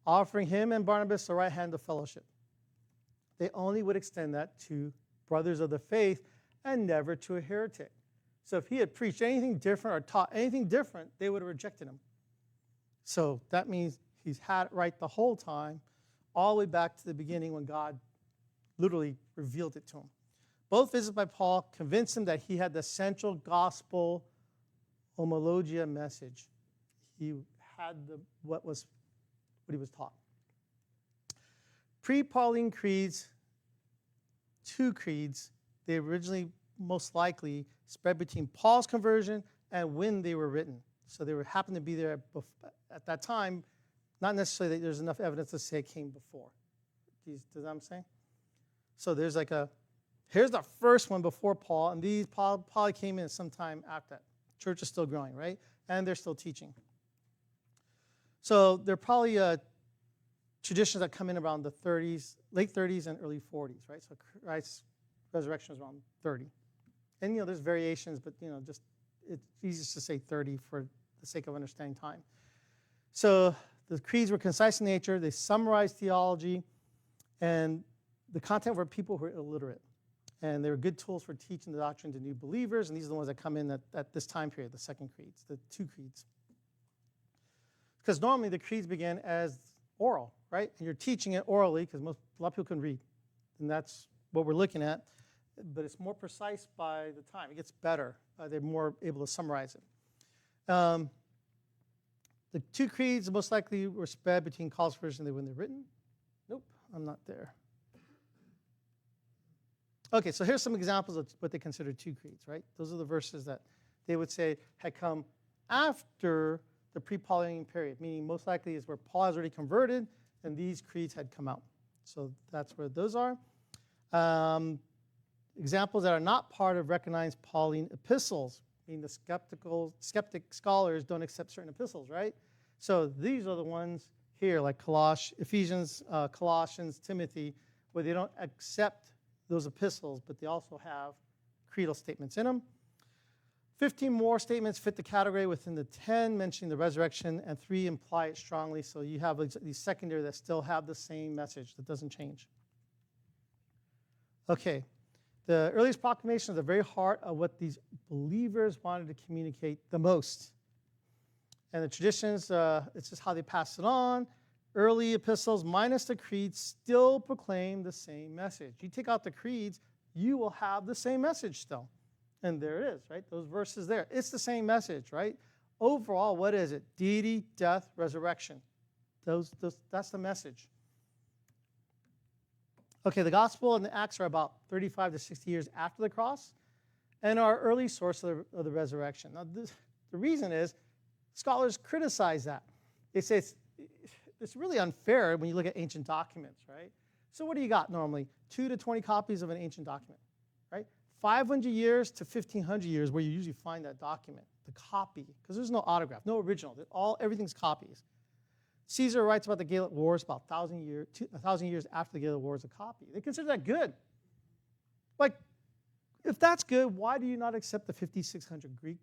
offering him and Barnabas the right hand of fellowship. They only would extend that to brothers of the faith and never to a heretic. So if he had preached anything different or taught anything different, they would have rejected him. So that means he's had it right the whole time, all the way back to the beginning when God literally revealed it to him. Both visits by Paul convinced him that he had the central gospel homologia message. He had what he was taught. Pre-Pauline creeds, 2 creeds, they originally most likely spread between Paul's conversion and when they were written. So they happened to be there at that time, not necessarily that there's enough evidence to say it came before. Does that what I'm saying? So there's here's the first one before Paul, and these probably came in sometime after that. Church is still growing, right? And they're still teaching. So they're probably traditions that come in around the 30s, late 30s and early 40s, right? So Christ's resurrection is around 30. And, there's variations, but, just it's easier to say 30 for the sake of understanding time. So the creeds were concise in nature. They summarized theology, and the content were people who were illiterate. And they were good tools for teaching the doctrine to new believers, and these are the ones that come in at this time period, the second creeds, the 2 creeds. Because normally the creeds began as oral, right? And you're teaching it orally because a lot of people can read. And that's what we're looking at. But it's more precise by the time. It gets better. They're more able to summarize it. The 2 creeds most likely were spread between Paul's version when they're written. Nope, I'm not there. Okay, so here's some examples of what they consider 2 creeds, right? Those are the verses that they would say had come after the pre-Pauline period, meaning most likely is where Paul has already converted and these creeds had come out. So that's where those are. Examples that are not part of recognized Pauline epistles, meaning the skeptic scholars don't accept certain epistles, right? So these are the ones here, like Ephesians, Colossians, Timothy, where they don't accept those epistles, but they also have creedal statements in them. 15 more statements fit the category within the 10 mentioning the resurrection, and 3 imply it strongly. So you have these secondary that still have the same message that doesn't change. Okay, the earliest proclamation is the very heart of what these believers wanted to communicate the most. And the traditions, it's just how they pass it on. Early epistles, minus the creeds, still proclaim the same message. You take out the creeds, you will have the same message still. And there it is, right? Those verses there. It's the same message, right? Overall, what is it? Deity, death, resurrection. That's the message. Okay, the gospel and the Acts are about 35 to 60 years after the cross and are early source of the resurrection. Now, the reason is scholars criticize that. They say it's really unfair when you look at ancient documents, right? So what do you got normally? 2 to 20 copies of an ancient document, right? 500 years to 1,500 years where you usually find that document, the copy, because there's no autograph, no original. Everything's copies. Caesar writes about the Gallic Wars about 1,000 years after the Gallic Wars, a copy. They consider that good. Like, if that's good, why do you not accept the 5,600 Greek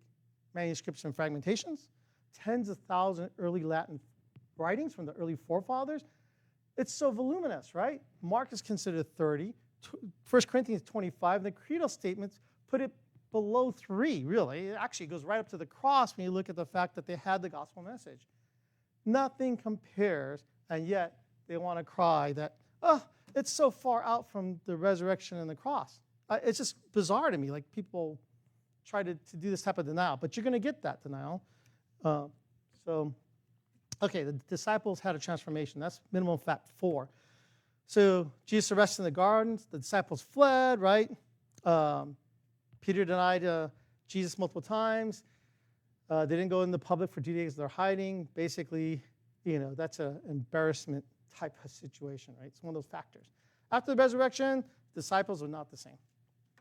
manuscripts and fragmentations? Tens of thousands early Latin writings from the early forefathers? It's so voluminous, right? Mark is considered 30. 1 Corinthians 25. And the creedal statements put it below 3, really. It actually goes right up to the cross when you look at the fact that they had the gospel message. Nothing compares, and yet they want to cry that, it's so far out from the resurrection and the cross. It's just bizarre to me. Like, people try to do this type of denial, but you're going to get that denial. Okay, the disciples had a transformation. That's minimum fact 4. So Jesus arrested in the garden. The disciples fled, right? Peter denied Jesus multiple times. They didn't go in the public for 2 days. They're hiding. Basically, that's an embarrassment type of situation, right? It's one of those factors. After the resurrection, disciples are not the same.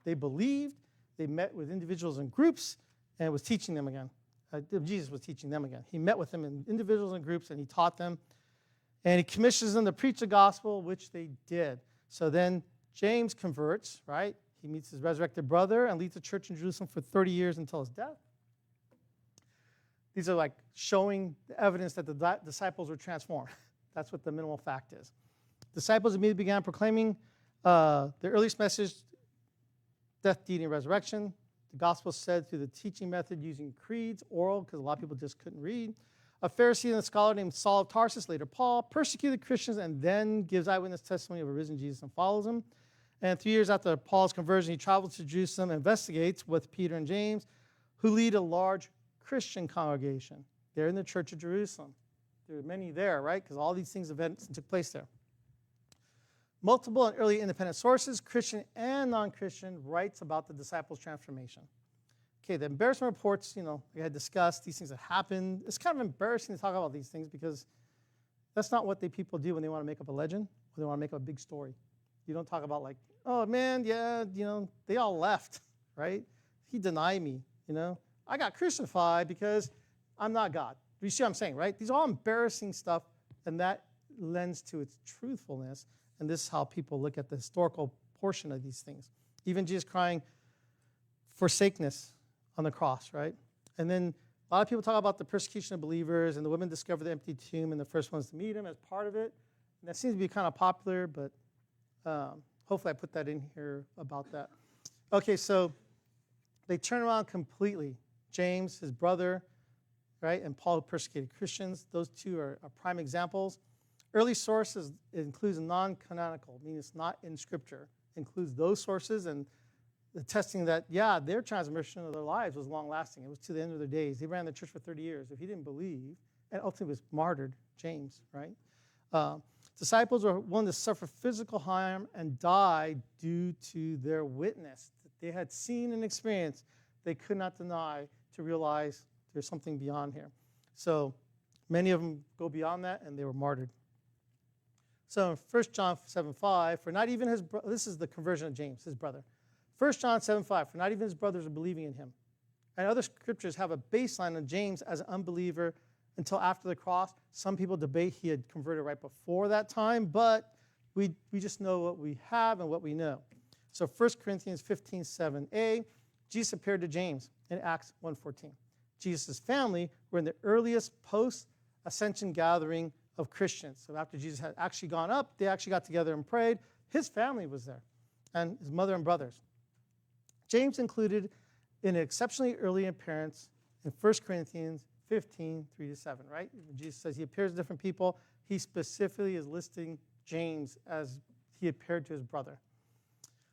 They believed. They met with individuals in groups and was teaching them again. Jesus was teaching them again. He met with them in individuals and groups, and he taught them. And he commissions them to preach the gospel, which they did. So then James converts, right? He meets his resurrected brother and leads the church in Jerusalem for 30 years until his death. These are like showing the evidence that the disciples were transformed. That's what the minimal fact is. Disciples immediately began proclaiming the earliest message, death, deity, and resurrection. The gospel said through the teaching method using creeds, oral, because a lot of people just couldn't read. A Pharisee and a scholar named Saul of Tarsus, later Paul, persecuted Christians and then gives eyewitness testimony of a risen Jesus and follows him. And 3 years after Paul's conversion, he travels to Jerusalem, investigates with Peter and James, who lead a large Christian congregation. They're in the church of Jerusalem. There are many there, right? Because all these events took place there. Multiple and early independent sources, Christian and non-Christian, writes about the disciples' transformation. Okay, the embarrassment reports, we had discussed these things that happened. It's kind of embarrassing to talk about these things because that's not what people do when they want to make up a legend or they want to make up a big story. You don't talk about like, oh man, yeah, they all left, right? He denied me, I got crucified because I'm not God. You see what I'm saying, right? These are all embarrassing stuff, and that lends to its truthfulness. And this is how people look at the historical portion of these things. Even Jesus crying forsakeness on the cross, right? And then a lot of people talk about the persecution of believers, and the women discover the empty tomb and the first ones to meet him as part of it. And that seems to be kind of popular, but hopefully I put that in here about that. Okay, so they turn around completely. James, his brother, right, and Paul, who persecuted Christians. Those two are prime examples. Early sources includes non-canonical, meaning it's not in Scripture. Includes those sources and the testing that, their transmission of their lives was long-lasting. It was to the end of their days. They ran the church for 30 years. If he didn't believe, and ultimately was martyred, James, right? Disciples were willing to suffer physical harm and die due to their witness that they had seen and experienced. They could not deny to realize there's something beyond here. So many of them go beyond that, and they were martyred. So in 1 John 7:5, for not even his brother, this is the conversion of James, his brother. 1 John 7:5, for not even his brothers are believing in him. And other scriptures have a baseline of James as an unbeliever until after the cross. Some people debate he had converted right before that time, but we just know what we have and what we know. So 1 Corinthians 15:7a, Jesus appeared to James in Acts 1:14. Jesus' family were in the earliest post-ascension gathering of Christians. So after Jesus had actually gone up, they actually got together and prayed. His family was there, and his mother and brothers. James included in an exceptionally early appearance in 1 Corinthians 15:3-7, right? When Jesus says he appears to different people, he specifically is listing James as he appeared to his brother.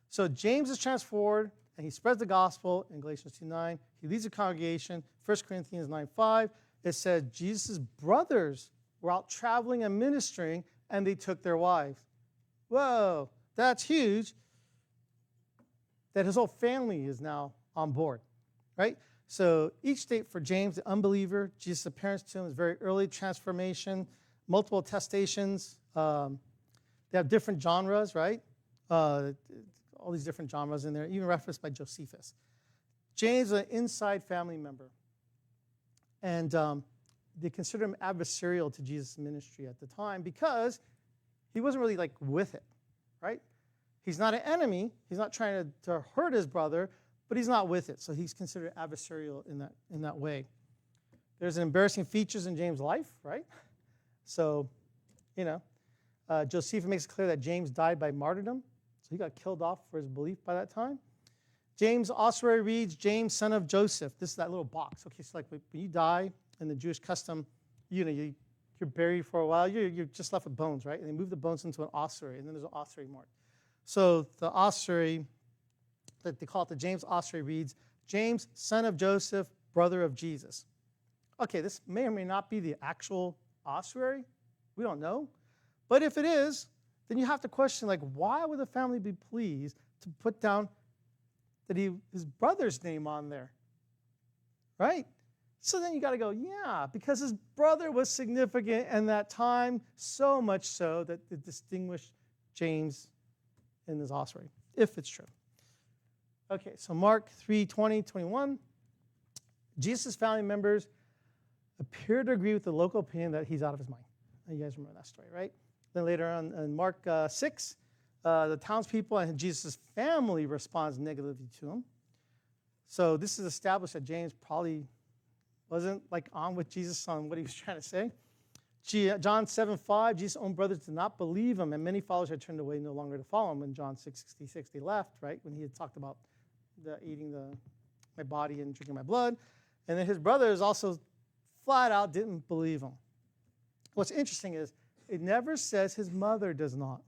So James is transformed, and he spreads the gospel in Galatians 2:9. He leads a congregation. 1 Corinthians 9:5, it said Jesus' brothers were out traveling and ministering, and they took their wives. Whoa, that's huge. That his whole family is now on board, right? So each state for James, the unbeliever, Jesus' appearance to him is very early transformation, multiple attestations. They have different genres, right? All these different genres in there, even referenced by Josephus. James is an inside family member. And they consider him adversarial to Jesus' ministry at the time because he wasn't really with it, right? He's not an enemy. He's not trying to hurt his brother, but he's not with it. So he's considered adversarial in that way. There's embarrassing features in James' life, right? So, Josephus makes it clear that James died by martyrdom. So he got killed off for his belief by that time. James' ossuary reads, James, son of Joseph. This is that little box. Okay, so when you die in the Jewish custom, you're buried for a while. You're just left with bones, right? And they move the bones into an ossuary, and then there's an ossuary mark. So the ossuary, that they call it the James ossuary reads, James, son of Joseph, brother of Jesus. Okay, this may or may not be the actual ossuary. We don't know. But if it is, then you have to question, like, why would the family be pleased to put down that his brother's name on there? Right? So then you got to go, yeah, because his brother was significant in that time, so much so that it distinguished James in his ossuary, if it's true. Okay, so Mark 3:20, 21. Jesus' family members appear to agree with the local opinion that he's out of his mind. You guys remember that story, right? Then later on in Mark 6, the townspeople and Jesus' family responds negatively to him. So this is established that James probably wasn't like on with Jesus on what he was trying to say. John 7:5, Jesus' own brothers did not believe him, and many followers had turned away no longer to follow him. In John 6:66, they left, right, when he had talked about eating my body and drinking my blood. And then his brothers also flat out didn't believe him. What's interesting is it never says his mother does not.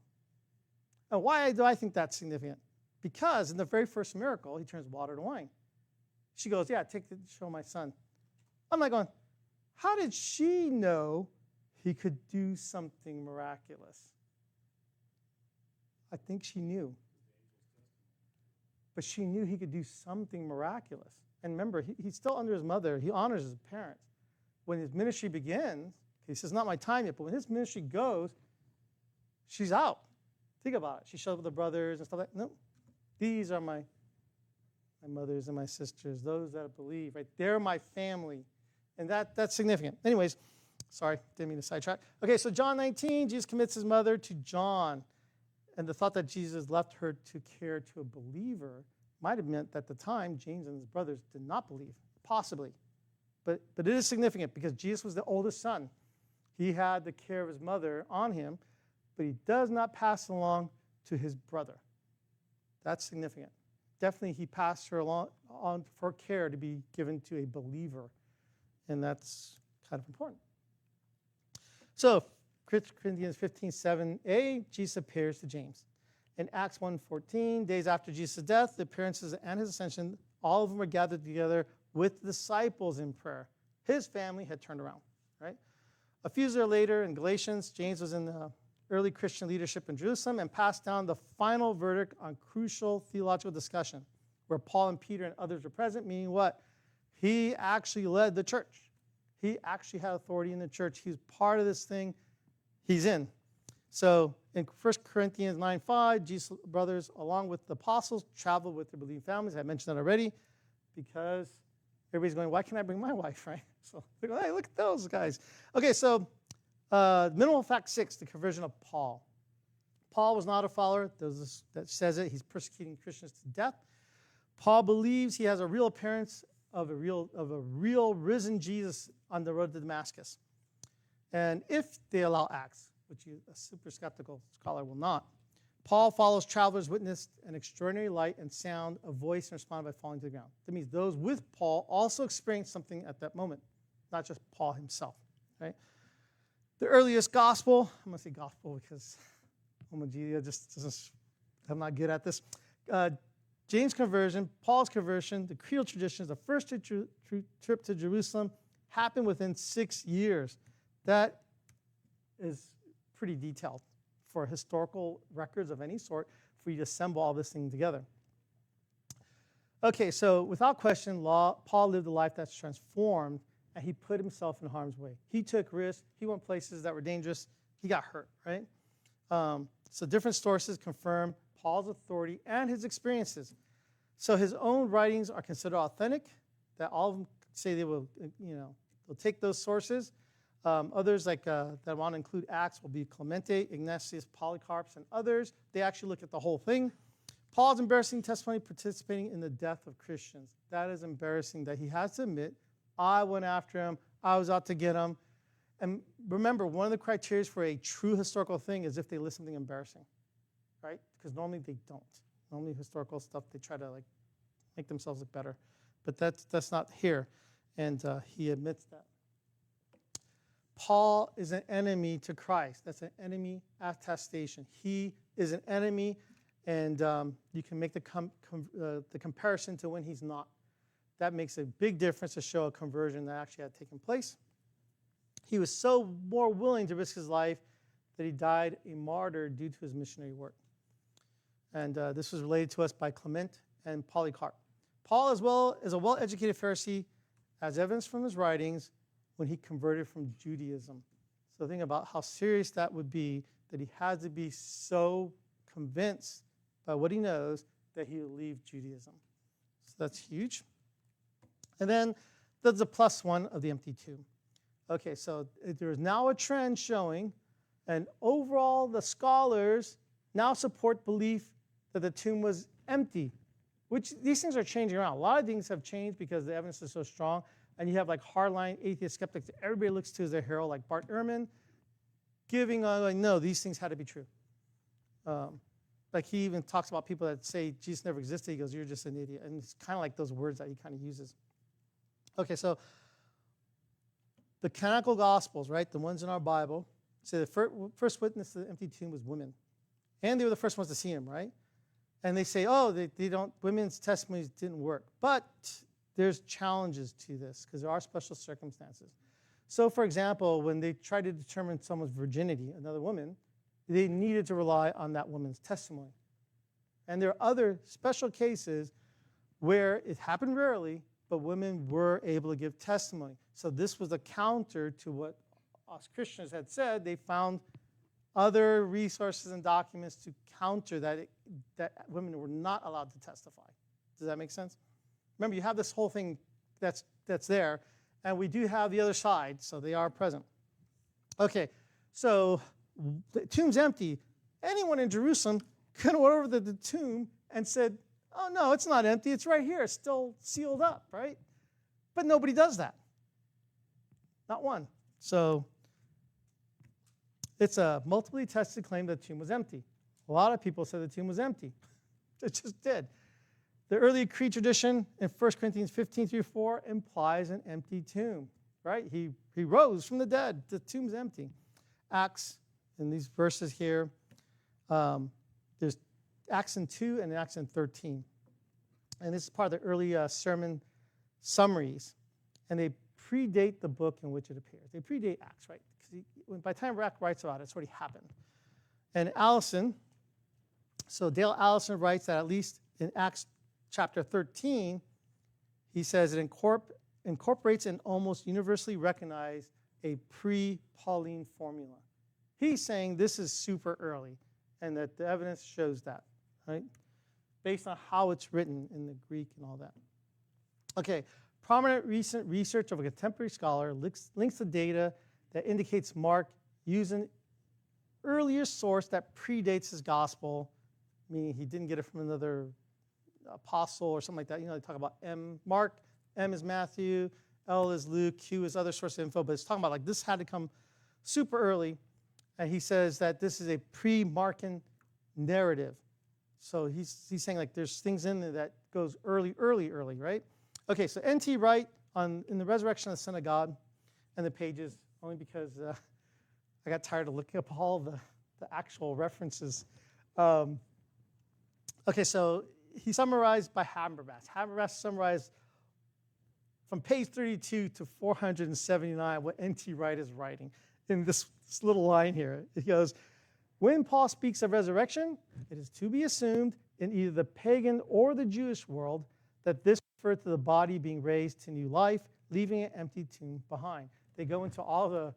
And why do I think that's significant? Because in the very first miracle, he turns water to wine. She goes, yeah, show my son. I'm like going, how did she know he could do something miraculous? I think she knew. But she knew he could do something miraculous. And remember, he's still under his mother. He honors his parents. When his ministry begins, he says, not my time yet, but when his ministry goes, she's out. Think about it. She shows up with the brothers and stuff like that. No, these are my mothers and my sisters, those that believe, right? They're my family. And that's significant. Anyways, sorry, didn't mean to sidetrack. Okay, so John 19, Jesus commits his mother to John. And the thought that Jesus left her to care to a believer might have meant that at the time, James and his brothers did not believe, possibly. But it is significant because Jesus was the oldest son. He had the care of his mother on him, but he does not pass along to his brother. That's significant. Definitely he passed her on for care to be given to a believer, and that's kind of important. So, Corinthians 15:7a, Jesus appears to James. In Acts 1:14, days after Jesus' death, the appearances and his ascension, all of them were gathered together with the disciples in prayer. His family had turned around, right? A few years later in Galatians, James was in the early Christian leadership in Jerusalem and passed down the final verdict on crucial theological discussion, where Paul and Peter and others were present, meaning what? He actually led the church. He actually had authority in the church. He was part of this thing. He's in. So in 1 Corinthians 9:5, Jesus' brothers, along with the apostles, traveled with their believing families. I mentioned that already because everybody's going, why can't I bring my wife, right? So they go, hey, look at those guys. Okay, so minimal fact 6, the conversion of Paul. Paul was not a follower. That says it. He's persecuting Christians to death. Paul believes he has a real appearance of a real risen Jesus on the road to Damascus. And if they allow Acts, which a super skeptical scholar will not, Paul follows travelers, witnessed an extraordinary light and sound, a voice, and responded by falling to the ground. That means those with Paul also experienced something at that moment, not just Paul himself, right? The earliest gospel, I'm going to say gospel because homogeneity I'm not good at this. James' conversion, Paul's conversion, the creedal traditions, the first trip to Jerusalem happened within 6 years. That is pretty detailed for historical records of any sort for you to assemble all this thing together. Okay, so without question, Paul lived a life that's transformed, and he put himself in harm's way. He took risks. He went places that were dangerous. He got hurt, right? So different sources confirm Paul's authority and his experiences. So his own writings are considered authentic, that all of them say they will, they'll take those sources. Others that want to include Acts will be Clemente, Ignatius, Polycarp, and others. They actually look at the whole thing. Paul's embarrassing testimony participating in the death of Christians. That is embarrassing that he has to admit, I went after him, I was out to get him. And remember, one of the criteria for a true historical thing is if they list something embarrassing, right? Because normally they don't. Normally historical stuff, they try to make themselves look better. But that's not here. And he admits that. Paul is an enemy to Christ. That's an enemy attestation. He is an enemy, and you can make the comparison to when he's not. that makes a big difference to show a conversion that actually had taken place. He was so more willing to risk his life that he died a martyr due to his missionary work. And this was related to us by Clement and Polycarp. Paul, as well as a well-educated Pharisee, has evidence from his writings when he converted from Judaism. So think about how serious that would be, that he had to be so convinced by what he knows that he would leave Judaism. So that's huge. And then there's the plus one of the empty tomb. Okay, so there is now a trend showing, and overall the scholars now support belief that the tomb was empty, which these things are changing around. A lot of things have changed because the evidence is so strong, and you have like hardline atheist skeptics that everybody looks to as their hero, like Bart Ehrman, giving on, like, no, these things had to be true. Like he even talks about people that say Jesus never existed. He goes, you're just an idiot. And it's kind of like those words that he kind of uses. Okay, so the canonical Gospels, right, the ones in our Bible, say the first witness to the empty tomb was women. And they were the first ones to see him, right? And they say, oh, women's testimonies didn't work. But there's challenges to this because there are special circumstances. So, for example, when they tried to determine someone's virginity, another woman, they needed to rely on that woman's testimony. And there are other special cases where it happened rarely, but women were able to give testimony. So this was a counter to what us Christians had said. They found other resources and documents to counter that women were not allowed to testify. Does that make sense? Remember, you have this whole thing that's there, and we do have the other side, so they are present. Okay, so the tomb's empty. Anyone in Jerusalem could have went over to the tomb and said, oh, no, it's not empty. It's right here. It's still sealed up, right? But nobody does that. Not one. So it's a multiply tested claim that the tomb was empty. A lot of people said the tomb was empty. It just did. The early creed tradition in 1 Corinthians 15-4 implies an empty tomb, right? He rose from the dead. The tomb's empty. Acts, in these verses here, there's Acts 2 and Acts 13. And this is part of the early sermon summaries. And they predate the book in which it appears. They predate Acts, right? Because by the time Rack writes about it, it's already happened. And Dale Allison writes that at least in Acts chapter 13, he says it incorporates and almost universally recognized a pre-Pauline formula. He's saying this is super early, and that the evidence shows that, right? Based on how it's written in the Greek and all that. Okay, prominent recent research of a contemporary scholar links the data that indicates Mark used an earlier source that predates his gospel, meaning he didn't get it from another apostle or something like that. You know, they talk about Mark, M is Matthew, L is Luke, Q is other source of info, but it's talking about like this had to come super early. And he says that this is a pre-Markan narrative. So he's saying like there's things in there that goes early, right? Okay, so N.T. Wright in the Resurrection of the Son of God, and the pages, only because I got tired of looking up all the actual references. Okay, so he summarized by Habermas. Habermas summarized from page 32 to 479 what N.T. Wright is writing in this little line here. It goes, when Paul speaks of resurrection, it is to be assumed in either the pagan or the Jewish world that this referred to the body being raised to new life, leaving an empty tomb behind. They go into all the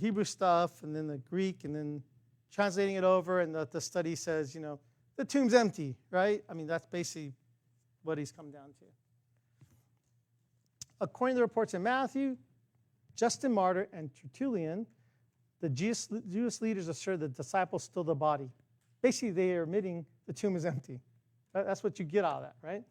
Hebrew stuff and then the Greek and then translating it over, and the study says, the tomb's empty, right? I mean, that's basically what he's come down to. According to the reports in Matthew, Justin Martyr and Tertullian, the Jewish leaders assert the disciples stole the body. Basically, they are admitting the tomb is empty. That's what you get out of that, right?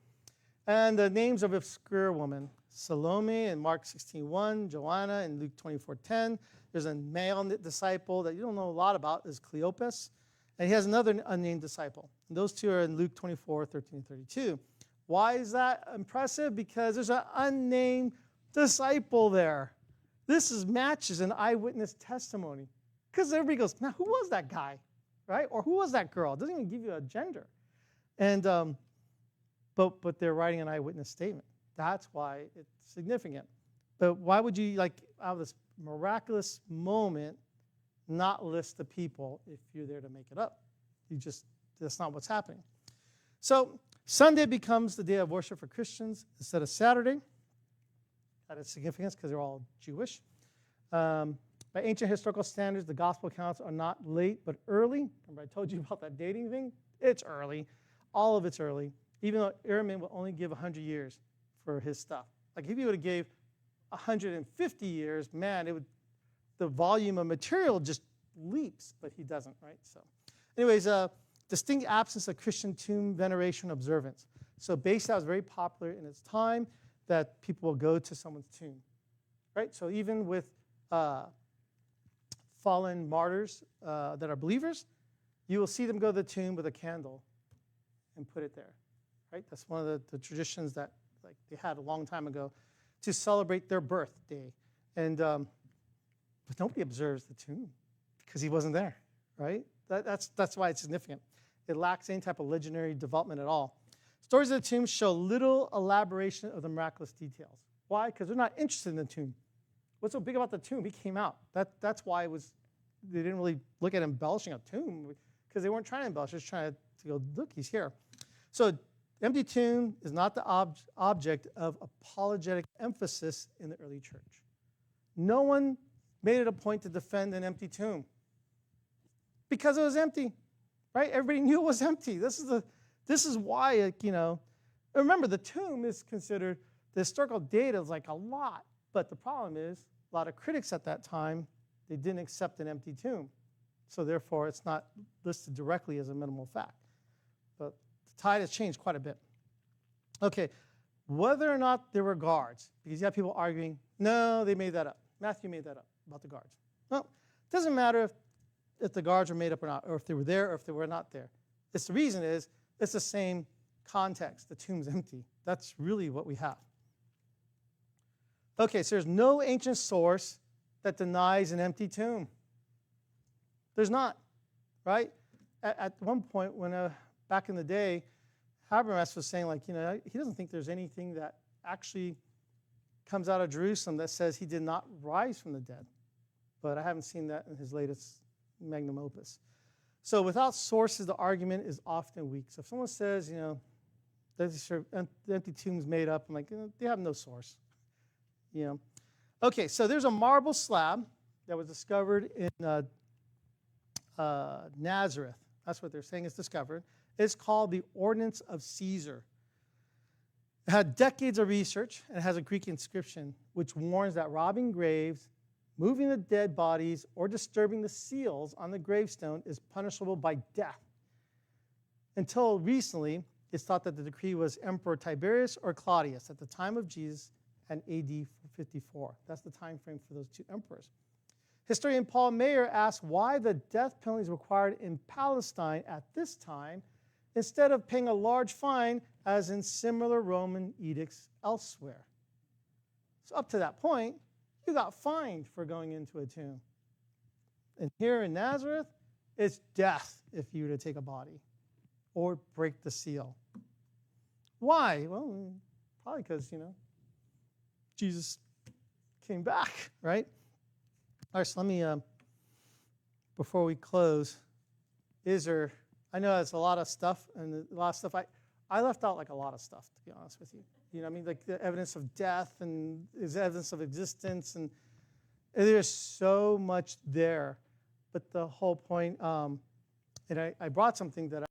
And the names of obscure women, Salome in Mark 16:1, Joanna in Luke 24:10. There's a male disciple that you don't know a lot about, is Cleopas. And he has another unnamed disciple. And those two are in Luke 24:13 and 32. Why is that impressive? Because there's an unnamed disciple there. This matches an eyewitness testimony. Because everybody goes, now who was that guy? Right? Or who was that girl? It doesn't even give you a gender. And but they're writing an eyewitness statement. That's why it's significant. But why would you, like, out of this miraculous moment, not list the people if you're there to make it up? That's not what's happening. So Sunday becomes the day of worship for Christians instead of Saturday. That is significance because they're all Jewish. By ancient historical standards, the gospel accounts are not late but early. Remember I told you about that dating thing? It's early. All of it's early, even though Ehrman will only give 100 years for his stuff. Like if he would have gave 150 years, man, the volume of material just leaps, but he doesn't, right? So anyways, distinct absence of Christian tomb veneration observance. So Bayside was very popular in its time that people will go to someone's tomb, right? So even with fallen martyrs that are believers, you will see them go to the tomb with a candle and put it there, right? That's one of the traditions that like they had a long time ago to celebrate their birthday. And but nobody observes the tomb because he wasn't there, right? That's why it's significant. It lacks any type of legendary development at all. Stories of the tomb show little elaboration of the miraculous details. Why? Because they're not interested in the tomb. What's so big about the tomb? He came out. That's why they didn't really look at embellishing a tomb because they weren't trying to embellish. They're just trying to go, look, he's here. So empty tomb is not the object of apologetic emphasis in the early church. No one made it a point to defend an empty tomb because it was empty, right? Everybody knew it was empty. This is why, remember the tomb is considered, the historical data is like a lot, but the problem is a lot of critics at that time, they didn't accept an empty tomb. So therefore, it's not listed directly as a minimal fact. But the tide has changed quite a bit. Okay, whether or not there were guards, because you have people arguing, no, they made that up. Matthew made that up about the guards. Well, it doesn't matter if the guards were made up or not, or if they were there or if they were not there. The reason is it's the same context. The tomb's empty. That's really what we have. Okay, so there's no ancient source that denies an empty tomb. There's not, right? At one point, when back in the day, Habermas was saying, like, he doesn't think there's anything that actually comes out of Jerusalem that says he did not rise from the dead. But I haven't seen that in his latest magnum opus. So without sources, the argument is often weak. So if someone says, the empty tomb's made up, I'm like, they have no source. Okay, so there's a marble slab that was discovered in Nazareth. That's what they're saying is discovered. It's called the Ordinance of Caesar. It had decades of research, and it has a Greek inscription which warns that robbing graves, moving the dead bodies, or disturbing the seals on the gravestone is punishable by death. Until recently, it's thought that the decree was Emperor Tiberius or Claudius at the time of Jesus and AD 54. That's the time frame for those two emperors. Historian Paul Mayer asked why the death penalty is required in Palestine at this time instead of paying a large fine as in similar Roman edicts elsewhere. So up to that point, you got fined for going into a tomb. And here in Nazareth, it's death if you were to take a body or break the seal. Why? Well, probably because, Jesus came back, right? All right, so let me, before we close, I know it's a lot of stuff, and a lot of stuff, I left out like a lot of stuff, to be honest with you. Like the evidence of death and is evidence of existence, and there's so much there. But the whole point, and I brought something that